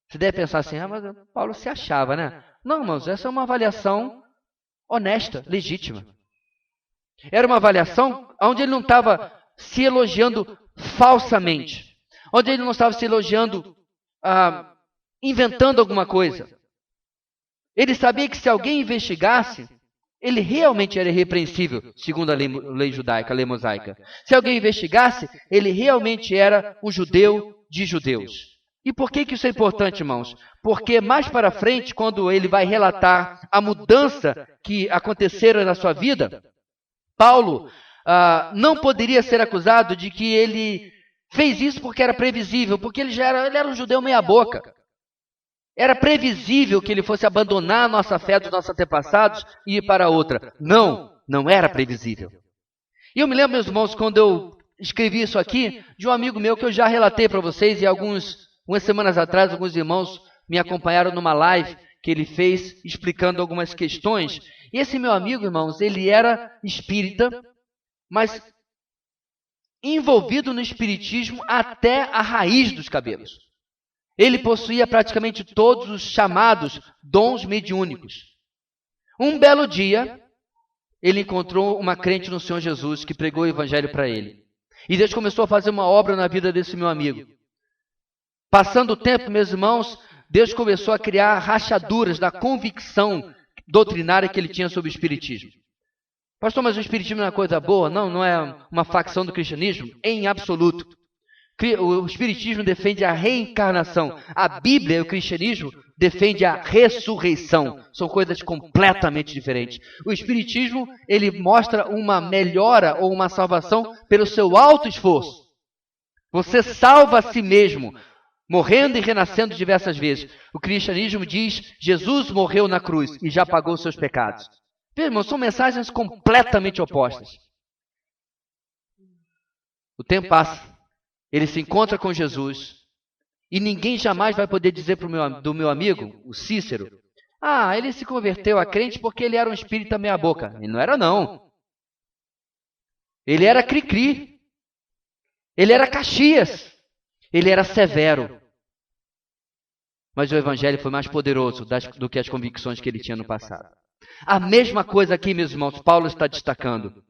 Você deve pensar assim, mas Paulo se achava, né? Não, irmãos, essa é uma avaliação honesta, legítima. Era uma avaliação onde ele não estava se elogiando falsamente, onde ele não estava se elogiando, inventando alguma coisa. Ele sabia que se alguém investigasse, ele realmente era irrepreensível, segundo a lei judaica, a lei mosaica. Se alguém investigasse, ele realmente era um judeu de judeus. E por que isso é importante, irmãos? Porque mais para frente, quando ele vai relatar a mudança que acontecera na sua vida, Paulo não poderia ser acusado de que ele fez isso porque era previsível, porque ele era um judeu meia-boca. Era previsível que ele fosse abandonar a nossa fé dos nossos antepassados e ir para outra. Não era previsível. E eu me lembro, meus irmãos, quando eu escrevi isso aqui, de um amigo meu que eu já relatei para vocês, e algumas semanas atrás, alguns irmãos me acompanharam numa live que ele fez explicando algumas questões. E esse meu amigo, irmãos, ele era espírita, mas envolvido no espiritismo até a raiz dos cabelos. Ele possuía praticamente todos os chamados dons mediúnicos. Um belo dia, ele encontrou uma crente no Senhor Jesus que pregou o evangelho para ele. E Deus começou a fazer uma obra na vida desse meu amigo. Passando o tempo, meus irmãos, Deus começou a criar rachaduras da convicção doutrinária que ele tinha sobre o espiritismo. Pastor, mas o espiritismo não é uma coisa boa? Não é uma facção do cristianismo? Em absoluto. O espiritismo defende a reencarnação. A Bíblia e o cristianismo defendem a ressurreição. São coisas completamente diferentes. O espiritismo, ele mostra uma melhora ou uma salvação pelo seu alto esforço. Você salva a si mesmo, morrendo e renascendo diversas vezes. O cristianismo diz, Jesus morreu na cruz e já pagou seus pecados. Veja, irmãos, são mensagens completamente opostas. O tempo passa. Ele se encontra com Jesus e ninguém jamais vai poder dizer do meu amigo, o Cícero, ele se converteu a crente porque ele era um espírita meia-boca. Ele não era, não. Ele era cri-cri. Ele era Caxias. Ele era severo. Mas o evangelho foi mais poderoso do que as convicções que ele tinha no passado. A mesma coisa aqui, meus irmãos, Paulo está destacando.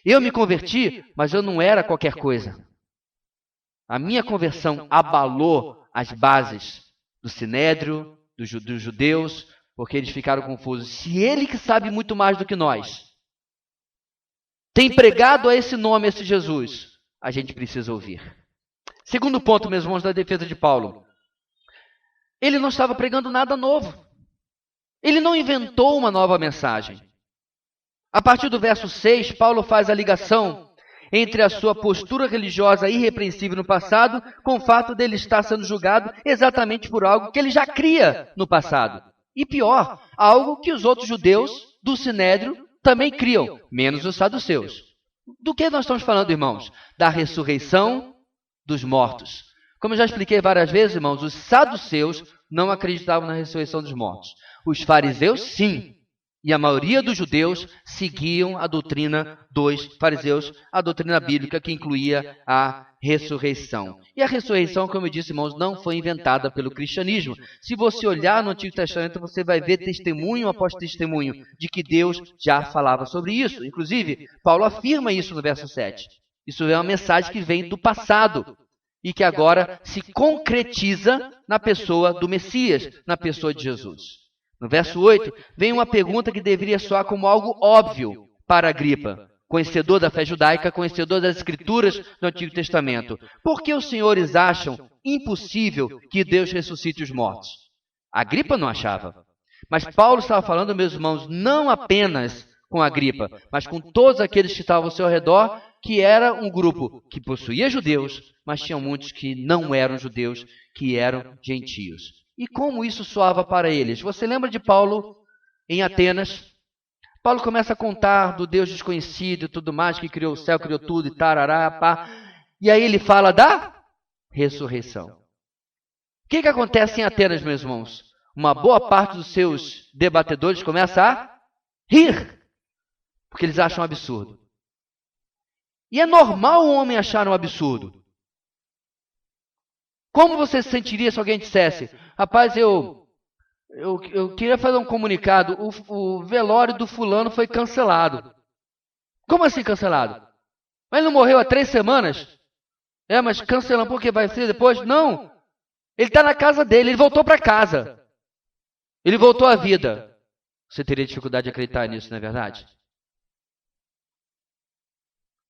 Eu me converti, mas eu não era qualquer coisa. A minha conversão abalou as bases do Sinédrio, dos judeus, porque eles ficaram confusos. Se ele que sabe muito mais do que nós tem pregado a esse nome, a esse Jesus, a gente precisa ouvir. Segundo ponto, meus irmãos, da defesa de Paulo. ele não estava pregando nada novo. Ele não inventou uma nova mensagem. A partir do verso 6, Paulo faz a ligação entre a sua postura religiosa irrepreensível no passado com o fato dele estar sendo julgado exatamente por algo que ele já cria no passado. E pior, algo que os outros judeus do Sinédrio também criam, menos os saduceus. Do que nós estamos falando, irmãos? Da ressurreição dos mortos. Como eu já expliquei várias vezes, irmãos, os saduceus não acreditavam na ressurreição dos mortos. Os fariseus, sim. E a maioria dos judeus seguiam a doutrina dos fariseus, a doutrina bíblica que incluía a ressurreição. E a ressurreição, como eu disse, irmãos, não foi inventada pelo cristianismo. Se você olhar no Antigo Testamento, você vai ver testemunho após testemunho de que Deus já falava sobre isso. Inclusive, Paulo afirma isso no verso 7. Isso é uma mensagem que vem do passado e que agora se concretiza na pessoa do Messias, na pessoa de Jesus. No verso 8, vem uma pergunta que deveria soar como algo óbvio para Agripa, conhecedor da fé judaica, conhecedor das Escrituras do Antigo Testamento. Por que os senhores acham impossível que Deus ressuscite os mortos? Agripa não achava. Mas Paulo estava falando, meus irmãos, não apenas com Agripa, mas com todos aqueles que estavam ao seu redor, que era um grupo que possuía judeus, mas tinham muitos que não eram judeus, que eram gentios. E como isso soava para eles? Você lembra de Paulo em Atenas? Paulo começa a contar do Deus desconhecido e tudo mais, que criou o céu, criou tudo e tarará, pá. E aí ele fala da ressurreição. O que acontece em Atenas, meus irmãos? Uma boa parte dos seus debatedores começa a rir, porque eles acham um absurdo. E é normal o homem achar um absurdo. Como você se sentiria se alguém dissesse: rapaz, eu queria fazer um comunicado, o velório do fulano foi cancelado. Como assim cancelado? Mas ele não morreu há 3 semanas? Mas cancelando porque vai ser depois? Não. Ele está na casa dele, ele voltou para casa. Ele voltou à vida. Você teria dificuldade de acreditar nisso, não é verdade?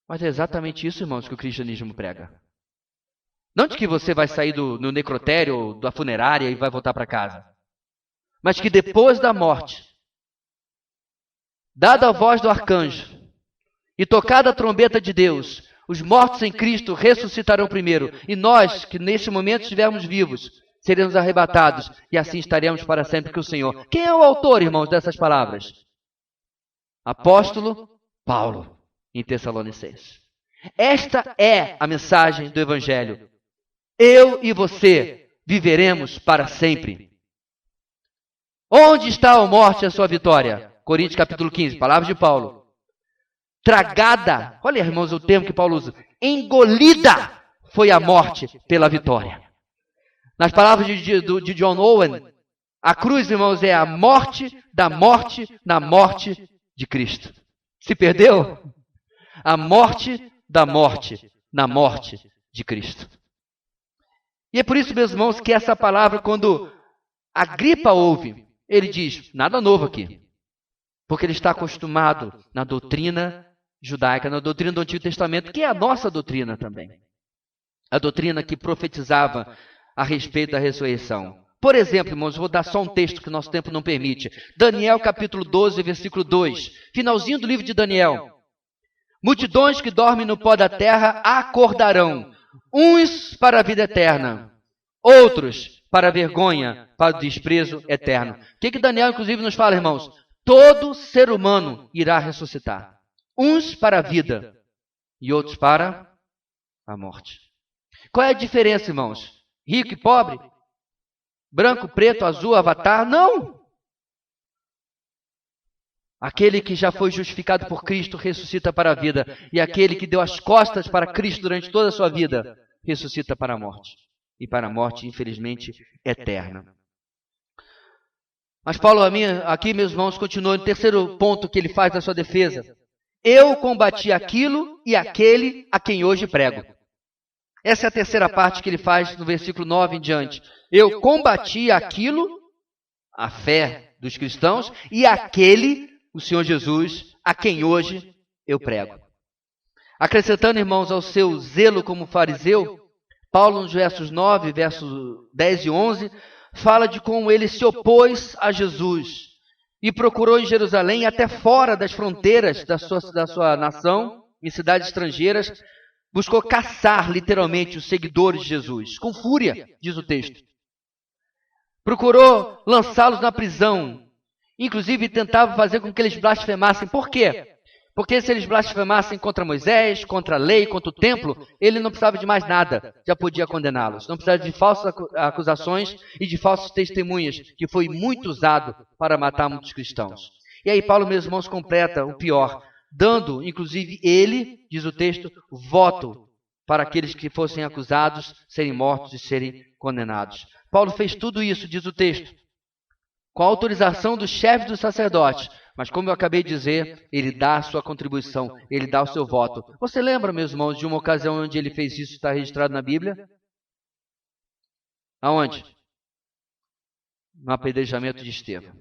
Mas é exatamente isso, irmãos, que o cristianismo prega. Não de que você vai sair do necrotério ou da funerária e vai voltar para casa. Mas que depois da morte, dada a voz do arcanjo e tocada a trombeta de Deus, os mortos em Cristo ressuscitarão primeiro. E nós, que neste momento estivermos vivos, seremos arrebatados e assim estaremos para sempre com o Senhor. Quem é o autor, irmãos, dessas palavras? Apóstolo Paulo, em Tessalonicenses. Esta é a mensagem do Evangelho. Eu e você viveremos para sempre. Onde está a morte e a sua vitória? Coríntios capítulo 15, palavras de Paulo. Tragada, olha, irmãos, o termo que Paulo usa. Engolida foi a morte pela vitória. Nas palavras de John Owen, a cruz, irmãos, é a morte da morte na morte de Cristo. Se perdeu? A morte da morte na morte de Cristo. E é por isso, meus irmãos, que essa palavra, quando Agripa ouve, ele diz: nada novo aqui. Porque ele está acostumado na doutrina judaica, na doutrina do Antigo Testamento, que é a nossa doutrina também. A doutrina que profetizava a respeito da ressurreição. Por exemplo, irmãos, vou dar só um texto que o nosso tempo não permite. Daniel capítulo 12, versículo 2. Finalzinho do livro de Daniel. Multidões que dormem no pó da terra acordarão. Uns para a vida eterna, outros para a vergonha, para o desprezo eterno. O que Daniel, inclusive, nos fala, irmãos? Todo ser humano irá ressuscitar. Uns para a vida e outros para a morte. Qual é a diferença, irmãos? Rico e pobre? Branco, preto, azul, avatar? Não! Aquele que já foi justificado por Cristo ressuscita para a vida. E aquele que deu as costas para Cristo durante toda a sua vida ressuscita para a morte. E para a morte, infelizmente, eterna. Mas Paulo, aqui, meus irmãos, continua no terceiro ponto que ele faz da sua defesa. Eu combati aquilo e aquele a quem hoje prego. Essa é a terceira parte que ele faz no versículo 9 em diante. Eu combati aquilo, a fé dos cristãos, e aquele, o Senhor Jesus, a quem hoje eu prego. Acrescentando, irmãos, ao seu zelo como fariseu, Paulo, nos versos 9, versos 10 e 11, fala de como ele se opôs a Jesus e procurou em Jerusalém, até fora das fronteiras da sua nação, em cidades estrangeiras, buscou caçar literalmente os seguidores de Jesus, com fúria, diz o texto. Procurou lançá-los na prisão, inclusive tentava fazer com que eles blasfemassem. Por quê? Porque se eles blasfemassem contra Moisés, contra a lei, contra o templo, ele não precisava de mais nada, já podia condená-los. Não precisava de falsas acusações e de falsas testemunhas, que foi muito usado para matar muitos cristãos. E aí Paulo, meus irmãos, completa o pior, dando, inclusive ele, diz o texto, voto para aqueles que fossem acusados serem mortos e serem condenados. Paulo fez tudo isso, diz o texto, com a autorização do chefe dos sacerdotes. Mas como eu acabei de dizer, ele dá a sua contribuição, ele dá o seu voto. Você lembra, meus irmãos, de uma ocasião onde ele fez isso, está registrado na Bíblia? Aonde? No apedrejamento de Estevão.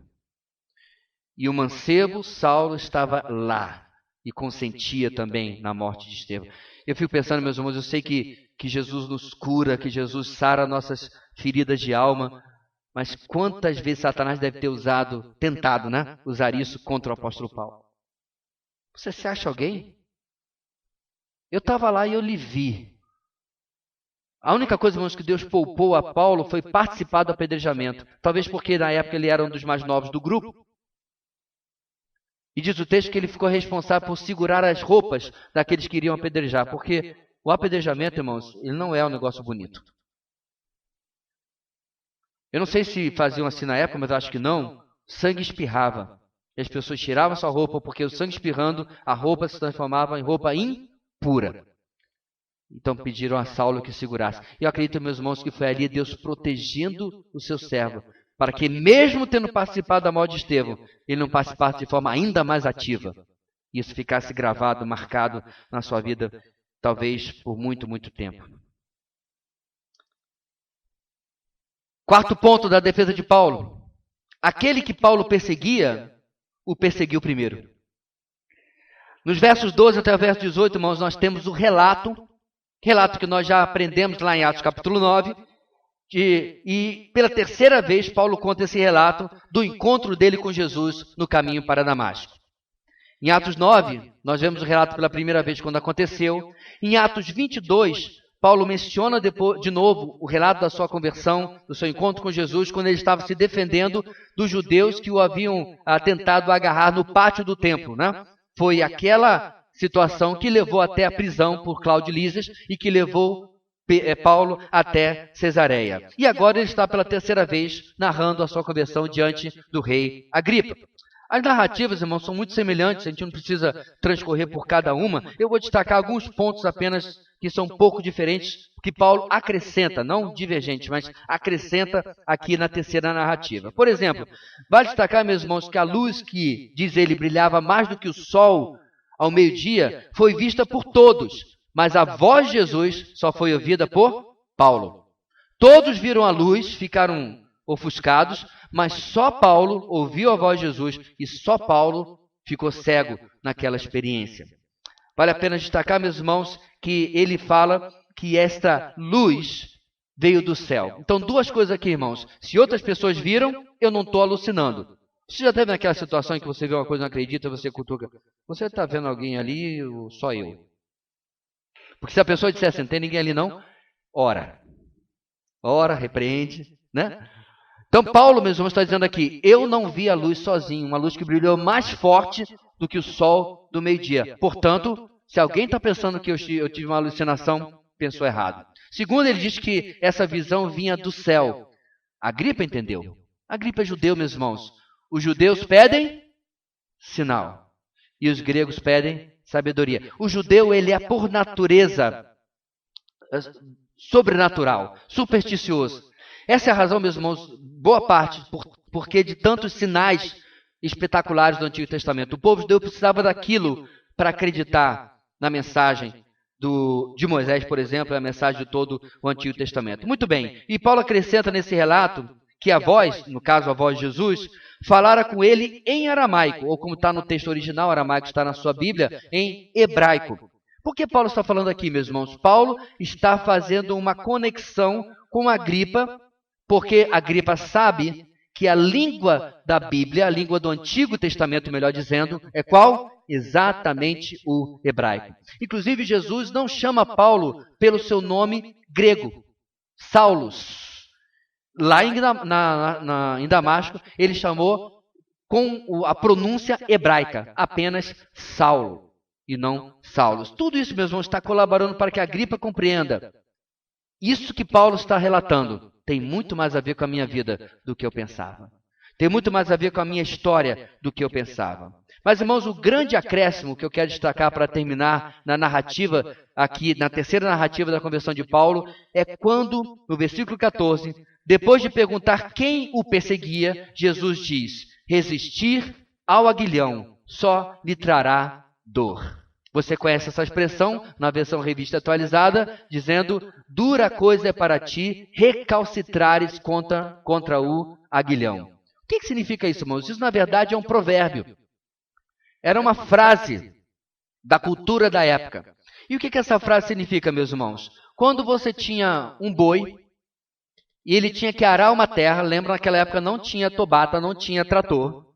E o mancebo Saulo estava lá e consentia também na morte de Estevão. Eu fico pensando, meus irmãos, eu sei que Jesus nos cura, que Jesus sara nossas feridas de alma, mas quantas vezes Satanás deve ter tentado, né? Usar isso contra o apóstolo Paulo. Você se acha alguém? Eu estava lá e eu lhe vi. A única coisa, irmãos, que Deus poupou a Paulo foi participar do apedrejamento. Talvez porque na época ele era um dos mais novos do grupo. E diz o texto que ele ficou responsável por segurar as roupas daqueles que iriam apedrejar. Porque o apedrejamento, irmãos, ele não é um negócio bonito. Eu não sei se faziam assim na época, mas eu acho que não. Sangue espirrava. E as pessoas tiravam sua roupa, porque o sangue espirrando, a roupa se transformava em roupa impura. Então pediram a Saulo que segurasse. E eu acredito, meus irmãos, que foi ali Deus protegendo o seu servo, para que mesmo tendo participado da morte de Estevão, ele não participasse de forma ainda mais ativa. E isso ficasse gravado, marcado na sua vida, talvez por muito, muito tempo. Quarto ponto da defesa de Paulo. Aquele que Paulo perseguia, o perseguiu primeiro. Nos versos 12 até o verso 18, irmãos, nós temos o relato que nós já aprendemos lá em Atos capítulo 9, e pela terceira vez Paulo conta esse relato do encontro dele com Jesus no caminho para Damasco. Em Atos 9, nós vemos o relato pela primeira vez quando aconteceu. Em Atos 22, Paulo menciona de novo o relato da sua conversão, do seu encontro com Jesus, quando ele estava se defendendo dos judeus que o haviam tentado agarrar no pátio do templo, né? Foi aquela situação que levou até a prisão por Cláudio Lísias e que levou Paulo até Cesareia. E agora ele está pela terceira vez narrando a sua conversão diante do rei Agripa. As narrativas, irmãos, são muito semelhantes, a gente não precisa transcorrer por cada uma. Eu vou destacar alguns pontos apenas que são um pouco diferentes, que Paulo acrescenta, não divergente, mas acrescenta aqui na terceira narrativa. Por exemplo, vale destacar, meus irmãos, que a luz que, diz ele, brilhava mais do que o sol ao meio-dia, foi vista por todos, mas a voz de Jesus só foi ouvida por Paulo. Todos viram a luz, ficaram ofuscados, mas só Paulo ouviu a voz de Jesus e só Paulo ficou cego naquela experiência. Vale a pena destacar, meus irmãos, que ele fala que esta luz veio do céu. Então, duas coisas aqui, irmãos. Se outras pessoas viram, eu não estou alucinando. Você já teve naquela situação em que você vê uma coisa e não acredita, você cutuca. Você está vendo alguém ali ou só eu? Porque se a pessoa disser assim, não tem ninguém ali não, ora. Ora, repreende, né? Então, Paulo, meus irmãos, está dizendo aqui, eu não vi a luz sozinho, uma luz que brilhou mais forte do que o sol do meio-dia. Portanto, se alguém está pensando que eu tive uma alucinação, pensou errado. Segundo, ele diz que essa visão vinha do céu. Agripa entendeu. Agripa é judeu, meus irmãos. Os judeus pedem sinal e os gregos pedem sabedoria. O judeu, ele é por natureza sobrenatural, supersticioso. Essa é a razão, meus irmãos, boa parte, porque de tantos sinais espetaculares do Antigo Testamento. O povo judeu precisava daquilo para acreditar na mensagem de Moisés, por exemplo, a mensagem de todo o Antigo Testamento. Muito bem, e Paulo acrescenta nesse relato que a voz, no caso a voz de Jesus, falara com ele em aramaico, ou como está no texto original, aramaico está na sua Bíblia, em hebraico. Por que Paulo está falando aqui, meus irmãos? Paulo está fazendo uma conexão com Agripa Porque Agripa sabe que a língua da Bíblia, a língua do Antigo Testamento, melhor dizendo, é qual? Exatamente o hebraico. Inclusive, Jesus não chama Paulo pelo seu nome grego, Saulus. Lá em Damasco, ele chamou com a pronúncia hebraica, apenas Saulo, e não Saulus. Tudo isso, meus irmãos, está colaborando para que Agripa compreenda. Isso que Paulo está relatando tem muito mais a ver com a minha vida do que eu pensava. Tem muito mais a ver com a minha história do que eu pensava. Mas, irmãos, o grande acréscimo que eu quero destacar para terminar na narrativa, aqui na terceira narrativa da conversão de Paulo, é quando, no versículo 14, depois de perguntar quem o perseguia, Jesus diz: resistir ao aguilhão só lhe trará dor. Você conhece essa expressão na versão revista atualizada, dizendo: dura coisa é para ti recalcitrares contra o aguilhão. O que significa isso, irmãos? Isso, na verdade, é um provérbio. Era uma frase da cultura da época. E o que essa frase significa, meus irmãos? Quando você tinha um boi e ele tinha que arar uma terra, lembra, naquela época não tinha tobata, não tinha trator.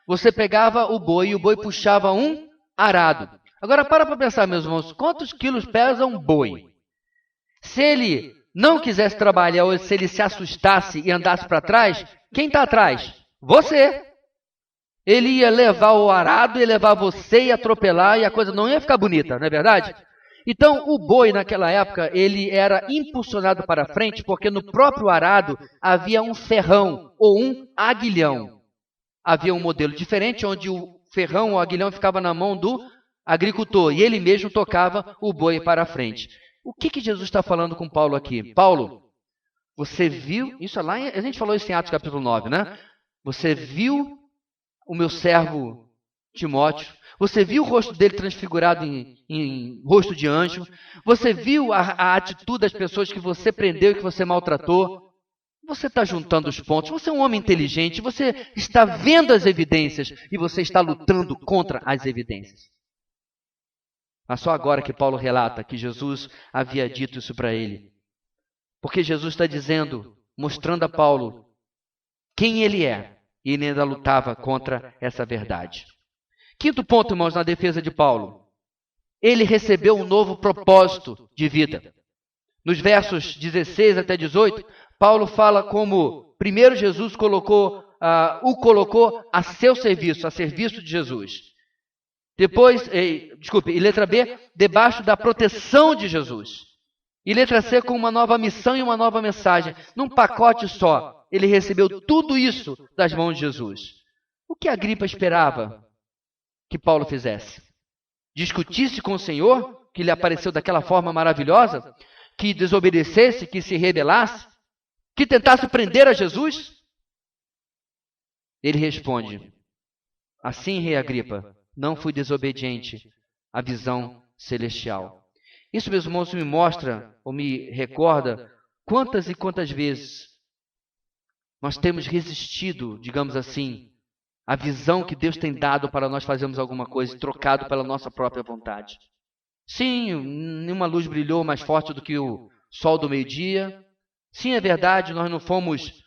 Você pegava o boi e o boi puxava um arado. Agora, para pensar, meus irmãos, quantos quilos pesa um boi? Se ele não quisesse trabalhar ou se ele se assustasse e andasse para trás, quem está atrás? Você. Ele ia levar o arado, ia levar você e atropelar e a coisa não ia ficar bonita, não é verdade? Então, o boi naquela época, ele era impulsionado para frente porque no próprio arado havia um ferrão ou um aguilhão. Havia um modelo diferente onde o ferrão ou aguilhão ficava na mão do agricultor e ele mesmo tocava o boi para frente. O que Jesus está falando com Paulo aqui? Paulo, você viu, isso lá, a gente falou isso em Atos capítulo 9, né? Você viu o meu servo Timóteo, você viu o rosto dele transfigurado em rosto de anjo, você viu a atitude das pessoas que você prendeu e que você maltratou, você está juntando os pontos, você é um homem inteligente, você está vendo as evidências e você está lutando contra as evidências. Mas só agora que Paulo relata que Jesus havia dito isso para ele. Porque Jesus está dizendo, mostrando a Paulo quem ele é, e ele ainda lutava contra essa verdade. Quinto ponto, irmãos, na defesa de Paulo. Ele recebeu um novo propósito de vida. Nos versos 16 até 18, Paulo fala como primeiro Jesus o colocou a seu serviço, a serviço de Jesus. Depois, e letra B, debaixo da proteção de Jesus. E letra C, com uma nova missão e uma nova mensagem. Num pacote só, ele recebeu tudo isso das mãos de Jesus. O que Agripa esperava que Paulo fizesse? Discutisse com o Senhor, que lhe apareceu daquela forma maravilhosa? Que desobedecesse, que se rebelasse? Que tentasse prender a Jesus? Ele responde: assim, rei Agripa, não fui desobediente à visão celestial. Isso, meus irmãos, me mostra, ou me recorda, quantas e quantas vezes nós temos resistido, digamos assim, à visão que Deus tem dado para nós fazermos alguma coisa e trocado pela nossa própria vontade. Sim, nenhuma luz brilhou mais forte do que o sol do meio-dia. Sim, é verdade, nós não fomos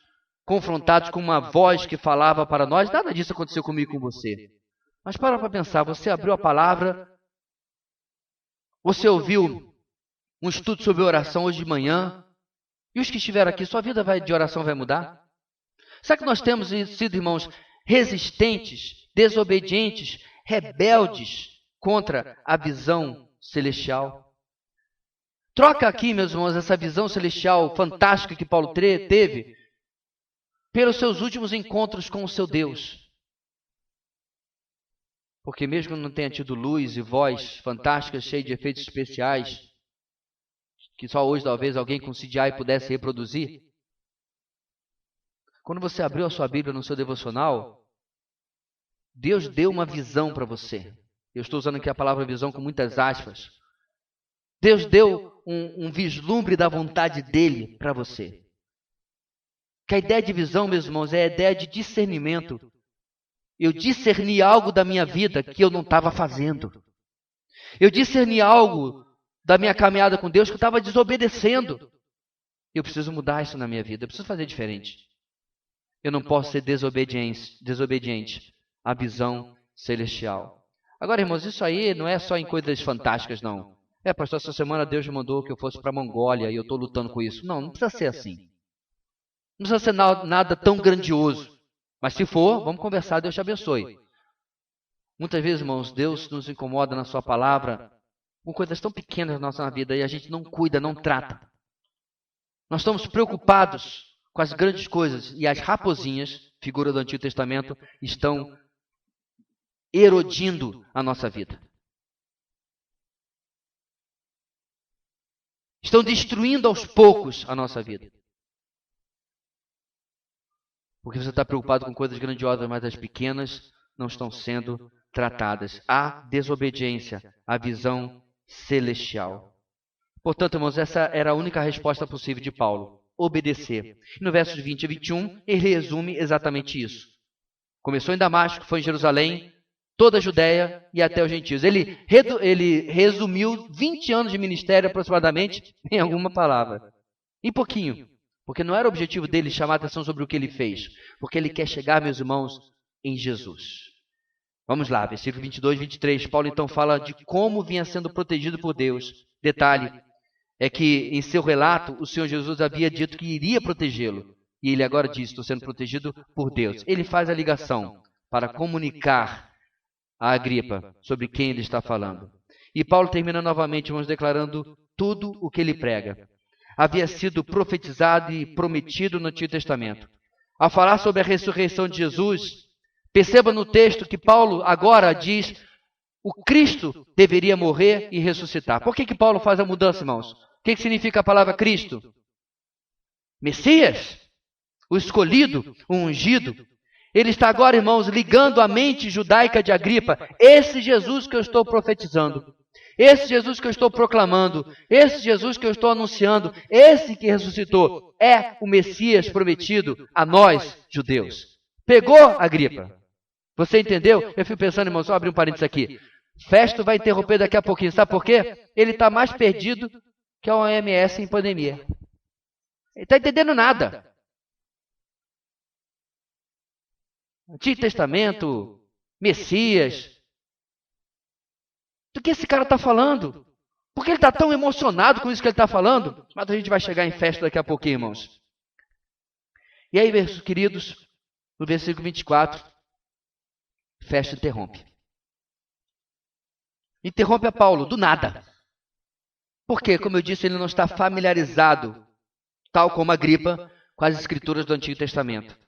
confrontados com uma voz que falava para nós. Nada disso aconteceu comigo e com você. Mas para pensar, você abriu a palavra, você ouviu um estudo sobre oração hoje de manhã, e os que estiveram aqui, sua vida de oração vai mudar? Será que nós temos sido, irmãos, resistentes, desobedientes, rebeldes contra a visão celestial? Troca aqui, meus irmãos, essa visão celestial fantástica que Paulo teve pelos seus últimos encontros com o seu Deus. Porque mesmo que não tenha tido luz e voz fantástica, cheia de efeitos especiais, que só hoje talvez alguém com CGI pudesse reproduzir, quando você abriu a sua Bíblia no seu devocional, Deus deu uma visão para você. Eu estou usando aqui a palavra visão com muitas aspas. Deus deu um vislumbre da vontade dele para você. Que a ideia de visão, meus irmãos, é a ideia de discernimento. Eu discerni algo da minha vida que eu não estava fazendo. Eu discerni algo da minha caminhada com Deus que eu estava desobedecendo. Eu preciso mudar isso na minha vida, eu preciso fazer diferente. Eu não posso ser desobediente à visão celestial. Agora, irmãos, isso aí não é só em coisas fantásticas, não. Pastor, essa semana Deus me mandou que eu fosse para a Mongólia e eu estou lutando com isso. Não, não precisa ser assim. Não precisa ser nada tão grandioso. Mas se for, vamos conversar, Deus te abençoe. Muitas vezes, irmãos, Deus nos incomoda na sua palavra com coisas tão pequenas na nossa vida e a gente não cuida, não trata. Nós estamos preocupados com as grandes coisas e as raposinhas, figura do Antigo Testamento, estão erodindo a nossa vida. Estão destruindo aos poucos a nossa vida. Porque você está preocupado com coisas grandiosas, mas as pequenas não estão sendo tratadas. Há desobediência à visão celestial. Portanto, irmãos, essa era a única resposta possível de Paulo. Obedecer. E no versos 20 e 21, ele resume exatamente isso. Começou em Damasco, foi em Jerusalém, toda a Judéia e até os gentios. Ele resumiu 20 anos de ministério aproximadamente em alguma palavra. Em pouquinho. Porque não era o objetivo dele chamar a atenção sobre o que ele fez. Porque ele quer chegar, meus irmãos, em Jesus. Vamos lá, versículo 22 e 23. Paulo então fala de como vinha sendo protegido por Deus. Detalhe, é que em seu relato o Senhor Jesus havia dito que iria protegê-lo. E ele agora diz, estou sendo protegido por Deus. Ele faz a ligação para comunicar a Agripa sobre quem ele está falando. E Paulo termina novamente, irmãos, declarando tudo o que ele prega. Havia sido profetizado e prometido no Antigo Testamento. Ao falar sobre a ressurreição de Jesus, perceba no texto que Paulo agora diz o Cristo deveria morrer e ressuscitar. Por que Paulo faz a mudança, irmãos? O que significa a palavra Cristo? Messias, o escolhido, o ungido. Ele está agora, irmãos, ligando a mente judaica de Agripa. Esse Jesus que eu estou profetizando, esse Jesus que eu estou proclamando, esse Jesus que eu estou anunciando, esse que ressuscitou, é o Messias prometido a nós, judeus. Pegou, Agripa? Você entendeu? Eu fico pensando, irmãos, só abrir um parênteses aqui. Festo vai interromper daqui a pouquinho. Sabe por quê? Ele está mais perdido que a OMS em pandemia. Ele está entendendo nada. Antigo Testamento, Messias. Do que esse cara está falando? Por que ele está tão emocionado com isso que ele está falando? Mas a gente vai chegar em festa daqui a pouquinho, irmãos. E aí, meus queridos, no versículo 24, Festo interrompe. Interrompe a Paulo, do nada. Porque, como eu disse, ele não está familiarizado, tal como Agripa, com as escrituras do Antigo Testamento.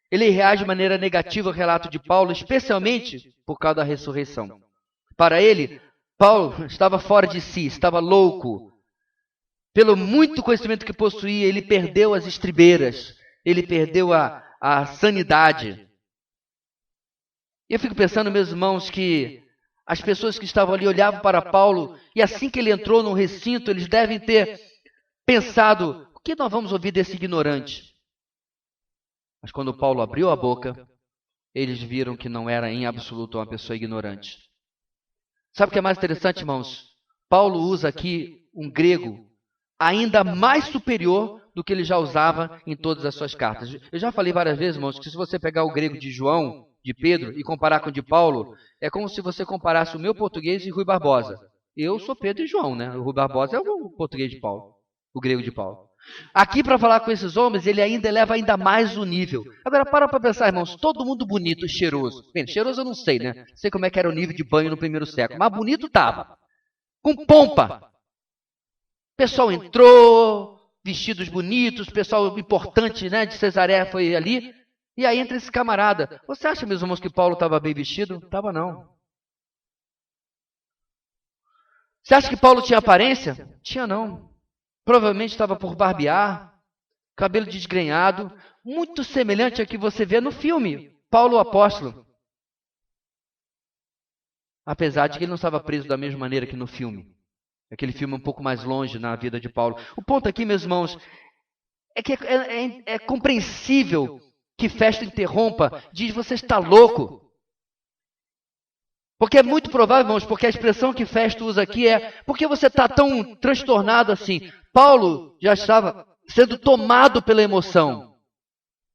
Ele reage de maneira negativa ao relato de Paulo, especialmente por causa da ressurreição. Para ele, Paulo estava fora de si, estava louco. Pelo muito conhecimento que possuía, ele perdeu as estribeiras, ele perdeu a sanidade. E eu fico pensando, meus irmãos, que as pessoas que estavam ali olhavam para Paulo e assim que ele entrou no recinto, eles devem ter pensado, o que nós vamos ouvir desse ignorante? Mas quando Paulo abriu a boca, eles viram que não era em absoluto uma pessoa ignorante. Sabe o que é mais interessante, irmãos? Paulo usa aqui um grego ainda mais superior do que ele já usava em todas as suas cartas. Eu já falei várias vezes, irmãos, que se você pegar o grego de João, de Pedro, e comparar com o de Paulo, é como se você comparasse o meu português e Rui Barbosa. Eu sou Pedro e João, né? O Rui Barbosa é o português de Paulo, o grego de Paulo. Aqui, para falar com esses homens, ele ainda eleva ainda mais o nível. Agora, para pensar, irmãos, todo mundo bonito, cheiroso. Bem, cheiroso eu não sei, né? Sei como é que era o nível de banho no primeiro século, mas bonito estava. Com pompa. O pessoal entrou, vestidos bonitos, pessoal importante, né, de Cesareia foi ali. E aí entra esse camarada. Você acha, meus irmãos, que Paulo estava bem vestido? Estava não. Você acha que Paulo tinha aparência? Tinha não. Provavelmente estava por barbear, cabelo desgrenhado, muito semelhante ao que você vê no filme, Paulo o Apóstolo. Apesar de que ele não estava preso da mesma maneira que no filme. Aquele filme é um pouco mais longe na vida de Paulo. O ponto aqui, meus irmãos, é que é compreensível que Festo interrompa, diz, você está louco. Porque é muito provável, irmãos, porque a expressão que Festo usa aqui é, por que você está tão transtornado assim? Paulo já estava sendo tomado pela emoção,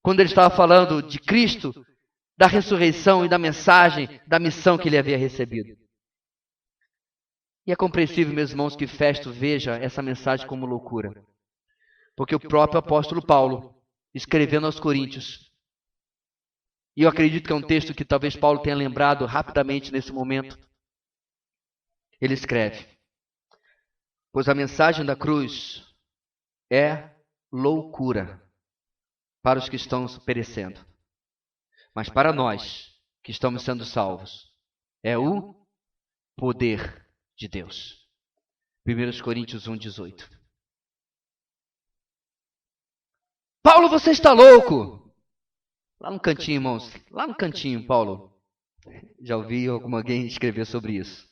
quando ele estava falando de Cristo, da ressurreição e da mensagem, da missão que ele havia recebido. E é compreensível, meus irmãos, que Festo veja essa mensagem como loucura. Porque o próprio apóstolo Paulo, escrevendo aos Coríntios, e eu acredito que é um texto que talvez Paulo tenha lembrado rapidamente nesse momento, ele escreve: pois a mensagem da cruz é loucura para os que estão perecendo, mas para nós que estamos sendo salvos, é o poder de Deus. 1 Coríntios 1,18. Paulo, você está louco! Lá no cantinho, irmãos, lá no cantinho, Paulo. Já ouvi alguém escrever sobre isso.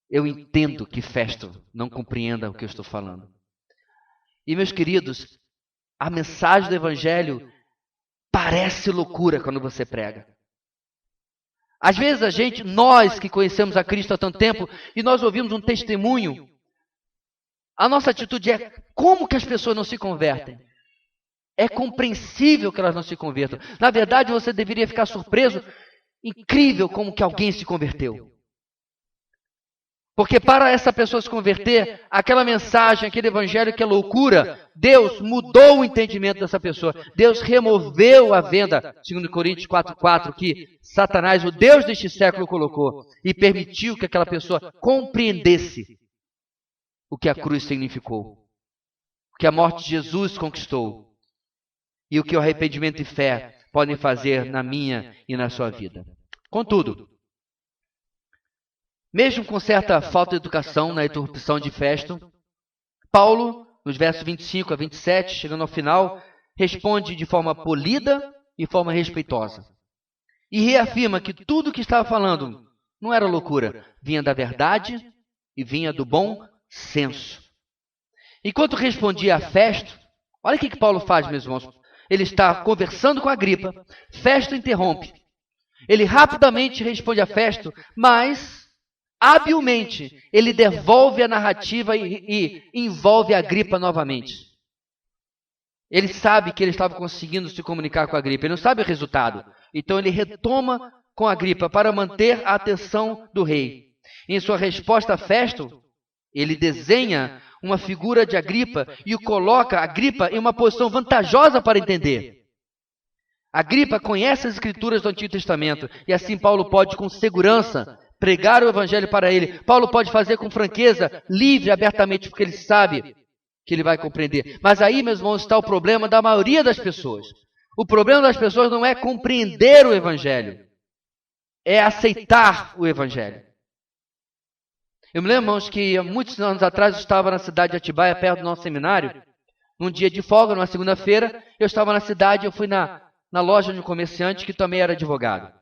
Eu entendo que Festo não compreenda o que eu estou falando. E, meus queridos, a mensagem do Evangelho parece loucura quando você prega. Às vezes nós que conhecemos a Cristo há tanto tempo, e nós ouvimos um testemunho, a nossa atitude é: como que as pessoas não se convertem? É compreensível que elas não se convertam. Na verdade, você deveria ficar surpreso. Incrível como que alguém se converteu. Porque para essa pessoa se converter, aquela mensagem, aquele evangelho que é loucura, Deus mudou o entendimento dessa pessoa. Deus removeu a venda, segundo Coríntios 4,4, que Satanás, o Deus deste século, colocou. E permitiu que aquela pessoa compreendesse o que a cruz significou. O que a morte de Jesus conquistou. E o que o arrependimento e fé podem fazer na minha e na sua vida. Contudo, mesmo com certa falta de educação na interrupção de Festo, Paulo, nos versos 25 a 27, chegando ao final, responde de forma polida e forma respeitosa. E reafirma que tudo o que estava falando não era loucura, vinha da verdade e vinha do bom senso. Enquanto respondia a Festo, olha o que Paulo faz, meus irmãos. Ele está conversando com Agripa, Festo interrompe. Ele rapidamente responde a Festo, mas habilmente ele devolve a narrativa e envolve Agripa novamente. Ele sabe que ele estava conseguindo se comunicar com Agripa, ele não sabe o resultado. Então ele retoma com Agripa para manter a atenção do rei. Em sua resposta a Festo, ele desenha uma figura de Agripa e o coloca Agripa em uma posição vantajosa para entender. Agripa conhece as escrituras do Antigo Testamento e assim Paulo pode com segurança pregar o evangelho para ele. Paulo pode fazer com franqueza, livre, abertamente, porque ele sabe que ele vai compreender. Mas aí, meus irmãos, está o problema da maioria das pessoas. O problema das pessoas não é compreender o evangelho, é aceitar o evangelho. Eu me lembro, irmãos, que há muitos anos atrás eu estava na cidade de Atibaia, perto do nosso seminário. Num dia de folga, numa segunda-feira, eu estava na cidade, eu fui na loja de um comerciante que também era advogado.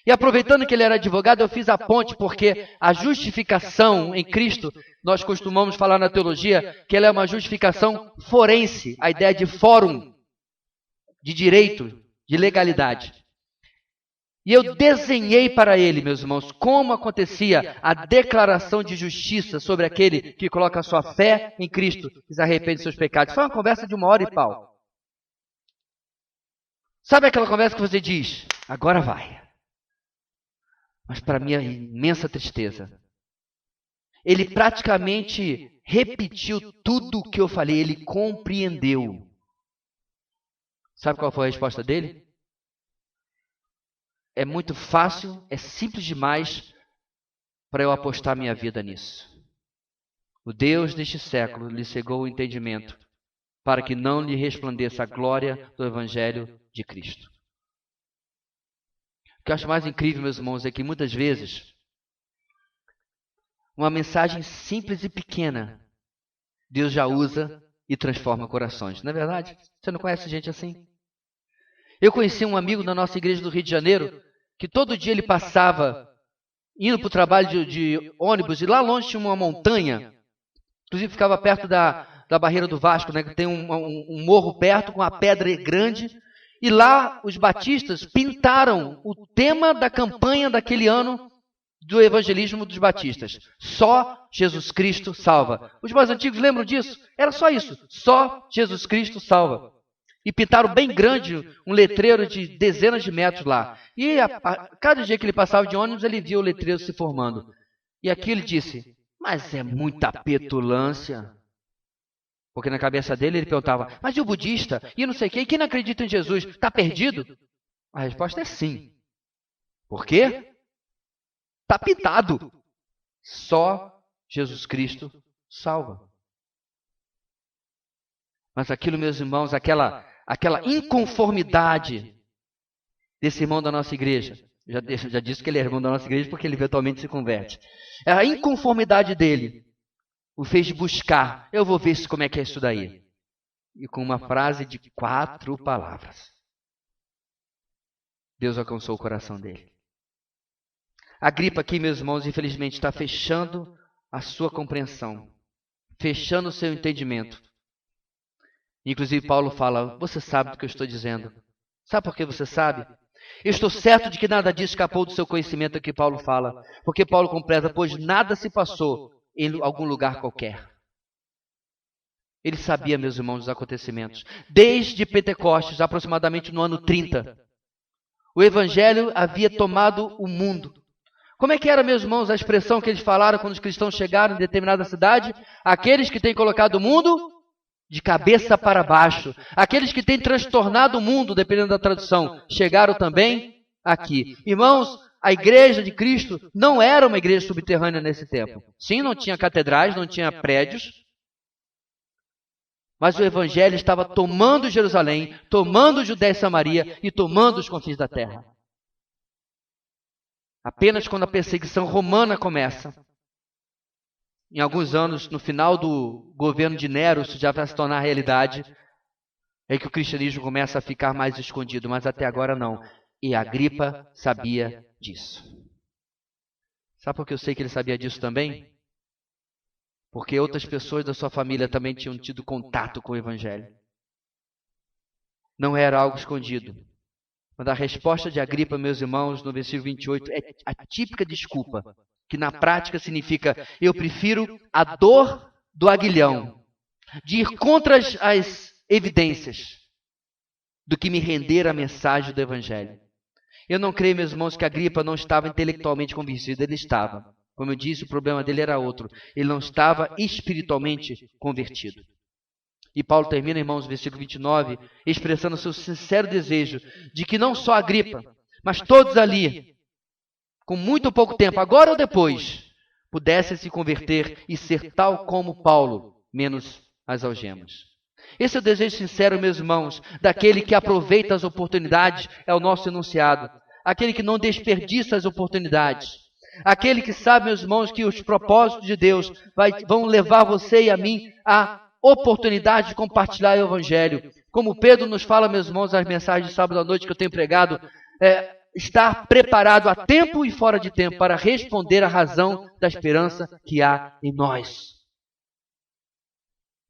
E aproveitando que ele era advogado, eu fiz a ponte, porque a justificação em Cristo, nós costumamos falar na teologia, que ela é uma justificação forense, a ideia de fórum, de direito, de legalidade. E eu desenhei para ele, meus irmãos, como acontecia a declaração de justiça sobre aquele que coloca a sua fé em Cristo e se arrepende de seus pecados. Foi uma conversa de 1 hora e pau. Sabe aquela conversa que você diz, agora vai. Mas para minha imensa tristeza, ele praticamente repetiu tudo o que eu falei, ele compreendeu. Sabe qual foi a resposta dele? É muito fácil, é simples demais para eu apostar minha vida nisso. O Deus deste século lhe cegou o entendimento para que não lhe resplandeça a glória do Evangelho de Cristo. O que eu acho mais incrível, meus irmãos, é que muitas vezes uma mensagem simples e pequena Deus já usa e transforma corações. Não é verdade? Você não conhece gente assim? Eu conheci um amigo da nossa igreja do Rio de Janeiro que todo dia ele passava indo para o trabalho de ônibus e lá longe tinha uma montanha, inclusive ficava perto da barreira do Vasco, né, que tem um morro perto com uma pedra grande, e lá os batistas pintaram o tema da campanha daquele ano do evangelismo dos batistas. Só Jesus Cristo salva. Os mais antigos lembram disso? Era só isso. Só Jesus Cristo salva. E pintaram bem grande um letreiro de dezenas de metros lá. E cada dia que ele passava de ônibus, ele via o letreiro se formando. E aqui ele disse, mas é muita petulância. Porque na cabeça dele ele perguntava, mas e o budista? E não sei o quê? E quem não acredita em Jesus? Está perdido? A resposta é sim. Por quê? Está pintado. Só Jesus Cristo salva. Mas aquilo, meus irmãos, aquela inconformidade desse irmão da nossa igreja, já disse que ele é irmão da nossa igreja porque ele eventualmente se converte. A inconformidade dele o fez buscar, eu vou ver como é que é isso daí. E com uma frase de 4 palavras, Deus alcançou o coração dele. Agripa aqui, meus irmãos, infelizmente está fechando a sua compreensão, fechando o seu entendimento. Inclusive Paulo fala, você sabe do que eu estou dizendo. Sabe por que você sabe? Eu estou certo de que nada disso escapou do seu conhecimento que Paulo fala. Porque Paulo completa, pois nada se passou em algum lugar qualquer. Ele sabia, meus irmãos, dos acontecimentos. Desde Pentecostes, aproximadamente no ano 30, o evangelho havia tomado o mundo. Como é que era, meus irmãos, a expressão que eles falaram quando os cristãos chegaram em determinada cidade? Aqueles que têm colocado o mundo de cabeça para baixo. Aqueles que têm transtornado o mundo, dependendo da tradução, chegaram também aqui. Irmãos, a igreja de Cristo não era uma igreja subterrânea nesse tempo. Sim, não tinha catedrais, não tinha prédios. Mas o evangelho estava tomando Jerusalém, tomando Judéia e Samaria e tomando os confins da terra. Apenas quando a perseguição romana começa, em alguns anos, no final do governo de Nero, isso já vai se tornar realidade, é que o cristianismo começa a ficar mais escondido, mas até agora não. E Agripa sabia disso. Sabe por que eu sei que ele sabia disso também? Porque outras pessoas da sua família também tinham tido contato com o evangelho. Não era algo escondido. Mas a resposta de Agripa, meus irmãos, no versículo 28, é a típica desculpa, que na prática significa, eu prefiro a dor do aguilhão, de ir contra as evidências, do que me render à mensagem do evangelho. Eu não creio, meus irmãos, que Agripa não estava intelectualmente convencido, ele estava. Como eu disse, o problema dele era outro, ele não estava espiritualmente convertido. E Paulo termina, irmãos, no versículo 29, expressando o seu sincero desejo de que não só Agripa, mas todos ali, com muito pouco tempo, agora ou depois, pudessem se converter e ser tal como Paulo, menos as algemas. Esse é o desejo sincero, meus irmãos, daquele que aproveita as oportunidades, é o nosso enunciado. Aquele que não desperdiça as oportunidades. Aquele que sabe, meus irmãos, que os propósitos de Deus vão levar você e a mim a oportunidade de compartilhar o evangelho. Como Pedro nos fala, meus irmãos, nas mensagens de sábado à noite que eu tenho pregado, estar preparado a tempo e fora de tempo para responder à razão da esperança que há em nós.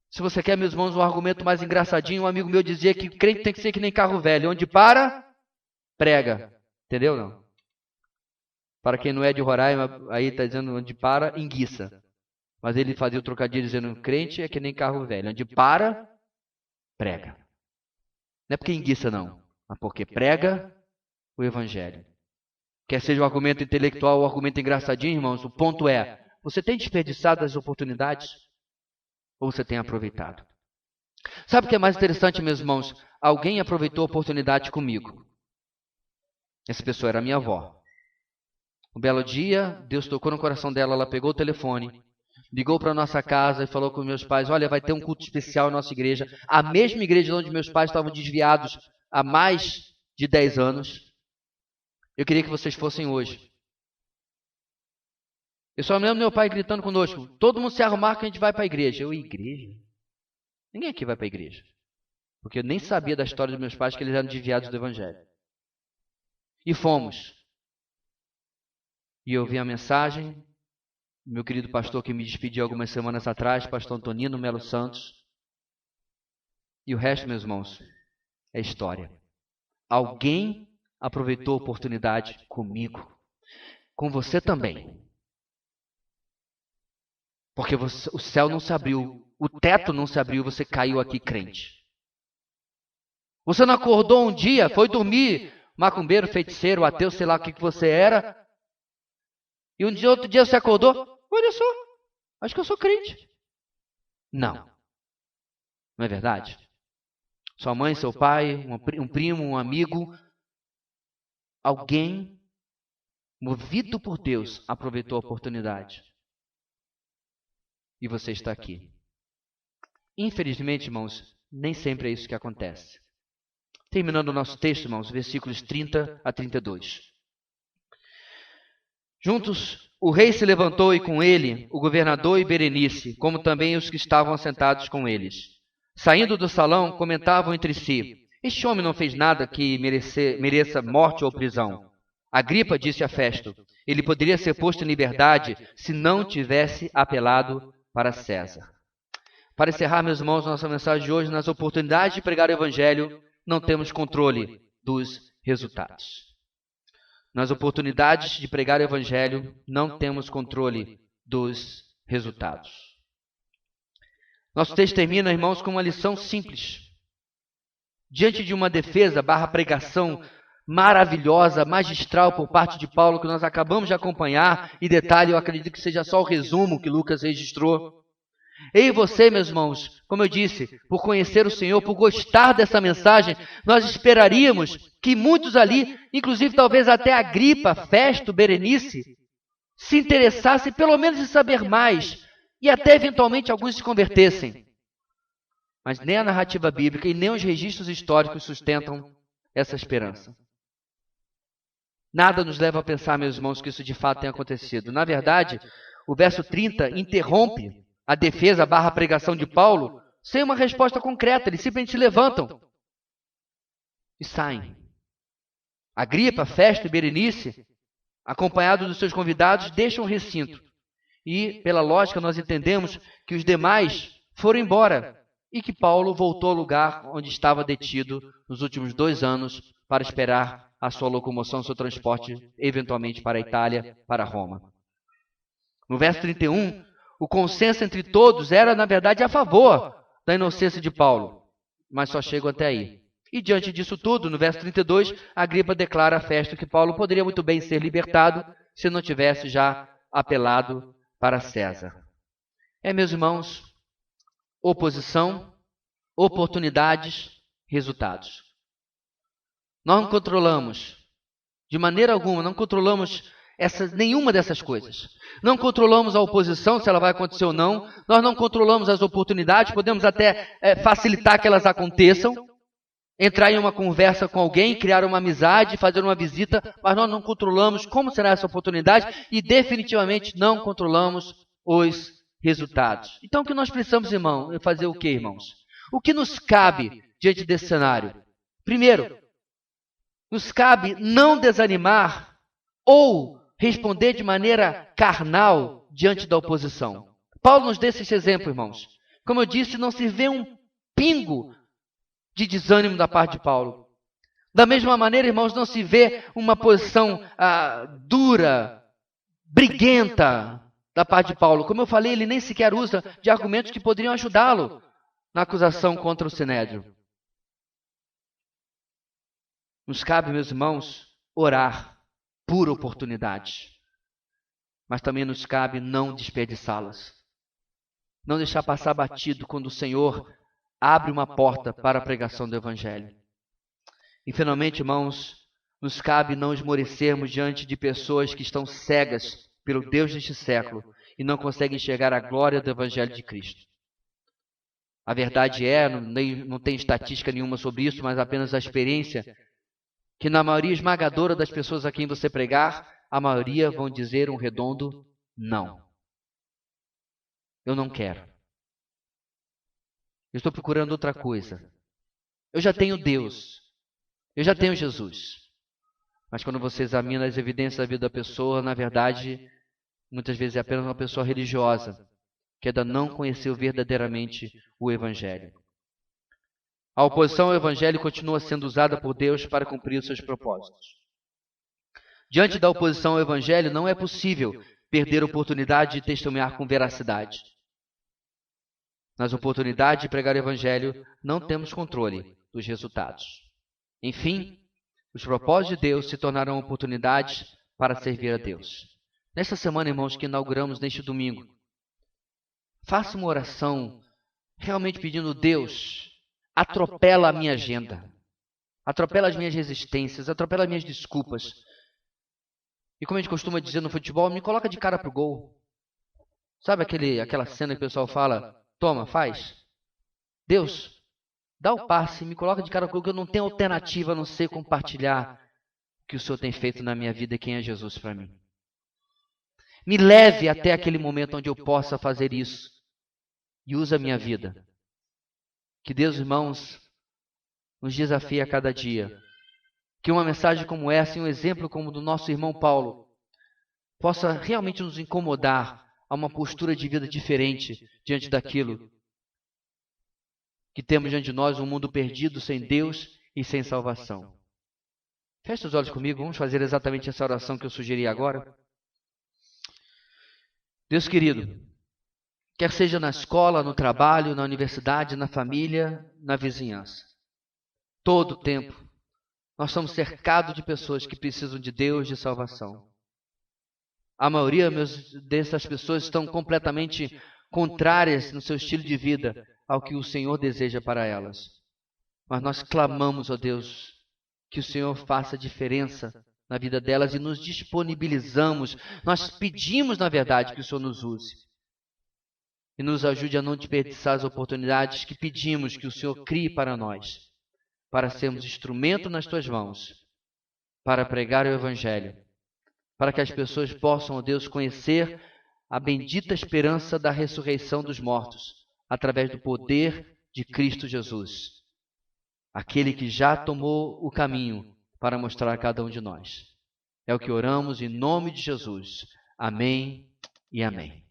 Se você quer, meus irmãos, um argumento mais engraçadinho, um amigo meu dizia que crente tem que ser que nem carro velho, onde para, prega. Entendeu, não? Para quem não é de Roraima, aí está dizendo onde para, enguiça. Mas ele fazia o trocadilho dizendo, crente é que nem carro velho, onde para, prega. Não é porque enguiça, não, mas porque prega o evangelho. Quer seja o argumento intelectual ou o argumento engraçadinho, irmãos, o ponto é, você tem desperdiçado as oportunidades ou você tem aproveitado? Sabe o que é mais interessante, meus irmãos? Alguém aproveitou a oportunidade comigo. Essa pessoa era minha avó. Um belo dia, Deus tocou no coração dela, ela pegou o telefone, ligou para a nossa casa e falou com meus pais, olha, vai ter um culto especial na nossa igreja, a mesma igreja onde meus pais estavam desviados há mais de 10 anos. Eu queria que vocês fossem hoje. Eu só me lembro do meu pai gritando conosco, todo mundo se arrumar que a gente vai para a igreja. Eu, igreja? Ninguém aqui vai para a igreja. Porque eu nem sabia da história dos meus pais que eles eram desviados do evangelho. E fomos. E eu ouvi a mensagem, meu querido pastor que me despediu algumas semanas atrás, pastor Antonino Melo Santos. E o resto, meus irmãos, é história. Alguém aproveitou a oportunidade comigo. com você também. Porque o céu não se abriu, o teto não se abriu, você caiu aqui crente. Você não acordou um dia, foi dormir, macumbeiro, feiticeiro, ateu, sei lá o que você era, e outro dia você acordou, olha só, acho que eu sou crente. Não. Não é verdade? Sua mãe, seu pai, um primo, um amigo, alguém movido por Deus aproveitou a oportunidade. E você está aqui. Infelizmente, irmãos, nem sempre é isso que acontece. Terminando o nosso texto, irmãos, versículos 30 a 32. Juntos, o rei se levantou e com ele o governador e Berenice, como também os que estavam assentados com eles. Saindo do salão, comentavam entre si: este homem não fez nada que mereça morte ou prisão. Agripa disse a Festo: ele poderia ser posto em liberdade se não tivesse apelado para César. Para encerrar, meus irmãos, nossa mensagem de hoje, nas oportunidades de pregar o Evangelho, não temos controle dos resultados. Nas oportunidades de pregar o Evangelho, não temos controle dos resultados. Nosso texto termina, irmãos, com uma lição simples. Diante de uma defesa / pregação maravilhosa, magistral por parte de Paulo, que nós acabamos de acompanhar, e detalhe, eu acredito que seja só o resumo que Lucas registrou. Eu e você, meus irmãos, como eu disse, por conhecer o Senhor, por gostar dessa mensagem, nós esperaríamos que muitos ali, inclusive talvez até Agripa, Festo, Berenice, se interessassem pelo menos em saber mais e até eventualmente alguns se convertessem. Mas nem a narrativa bíblica e nem os registros históricos sustentam essa esperança. Nada nos leva a pensar, meus irmãos, que isso de fato tenha acontecido. Na verdade, o verso 30 interrompe a defesa / pregação de Paulo sem uma resposta concreta. Eles simplesmente se levantam e saem. Agripa, Festo e Berenice, acompanhados dos seus convidados, deixam o recinto. E, pela lógica, nós entendemos que os demais foram embora e que Paulo voltou ao lugar onde estava detido nos últimos 2 anos para esperar a sua locomoção, seu transporte, eventualmente para a Itália, para Roma. No verso 31, o consenso entre todos era, na verdade, a favor da inocência de Paulo, mas só chegam até aí. E diante disso tudo, no verso 32, Agripa declara a Festo que Paulo poderia muito bem ser libertado se não tivesse já apelado para César. Meus irmãos, oposição, oportunidades, resultados. Nós não controlamos, de maneira alguma, não controlamos nenhuma dessas coisas. Não controlamos a oposição, se ela vai acontecer ou não. Nós não controlamos as oportunidades, podemos até facilitar que elas aconteçam. Entrar em uma conversa com alguém, criar uma amizade, fazer uma visita, mas nós não controlamos como será essa oportunidade e definitivamente não controlamos os resultados. Então o que nós precisamos, irmão, é fazer o quê, irmãos? O que nos cabe diante desse cenário? Primeiro, nos cabe não desanimar ou responder de maneira carnal diante da oposição. Paulo nos dá esse exemplo, irmãos. Como eu disse, não se vê um pingo de desânimo da parte de Paulo. Da mesma maneira, irmãos, não se vê uma posição dura, briguenta da parte de Paulo. Como eu falei, ele nem sequer usa de argumentos que poderiam ajudá-lo na acusação contra o Sinédrio. Nos cabe, meus irmãos, orar por oportunidades. Mas também nos cabe não desperdiçá-las. Não deixar passar batido quando o Senhor abre uma porta para a pregação do Evangelho. E finalmente, irmãos, nos cabe não esmorecermos diante de pessoas que estão cegas pelo Deus deste século e não conseguem enxergar a glória do Evangelho de Cristo. A verdade não tem estatística nenhuma sobre isso, mas apenas a experiência, que na maioria esmagadora das pessoas a quem você pregar, a maioria vão dizer um redondo não. Eu não quero. Eu estou procurando outra coisa. Eu já tenho Deus. Eu já tenho Jesus. Mas quando você examina as evidências da vida da pessoa, na verdade, muitas vezes é apenas uma pessoa religiosa, que ainda não conheceu verdadeiramente o Evangelho. A oposição ao Evangelho continua sendo usada por Deus para cumprir os seus propósitos. Diante da oposição ao Evangelho, não é possível perder a oportunidade de testemunhar com veracidade. Nas oportunidades de pregar o Evangelho, não temos controle dos resultados. Enfim, os propósitos de Deus se tornarão oportunidades para servir a Deus. Nesta semana, irmãos, que inauguramos neste domingo, faça uma oração realmente pedindo: Deus, atropela a minha agenda, atropela as minhas resistências, atropela as minhas desculpas. E como a gente costuma dizer no futebol, me coloca de cara pro gol. Sabe aquela cena que o pessoal fala: toma, faz. Deus, dá o passe, me coloca de cara pro gol, que eu não tenho alternativa a não ser compartilhar o que o Senhor tem feito na minha vida e quem é Jesus para mim. Me leve até aquele momento onde eu possa fazer isso. E use a minha vida. Que Deus, irmãos, nos desafie a cada dia. Que uma mensagem como essa e um exemplo como o do nosso irmão Paulo possa realmente nos incomodar a uma postura de vida diferente diante daquilo que temos diante de nós, um mundo perdido, sem Deus e sem salvação. Feche os olhos comigo, vamos fazer exatamente essa oração que eu sugeri agora. Deus querido, quer seja na escola, no trabalho, na universidade, na família, na vizinhança, todo o tempo, nós somos cercados de pessoas que precisam de Deus, de salvação. A maioria dessas pessoas estão completamente contrárias no seu estilo de vida ao que o Senhor deseja para elas. Mas nós clamamos, ó Deus, que o Senhor faça diferença na vida delas e nos disponibilizamos. Nós pedimos, na verdade, que o Senhor nos use e nos ajude a não desperdiçar as oportunidades que pedimos que o Senhor crie para nós, para sermos instrumento nas tuas mãos, para pregar o Evangelho, para que as pessoas possam, ó Deus, conhecer a bendita esperança da ressurreição dos mortos, através do poder de Cristo Jesus, aquele que já tomou o caminho para mostrar a cada um de nós. É o que oramos em nome de Jesus. Amém e amém.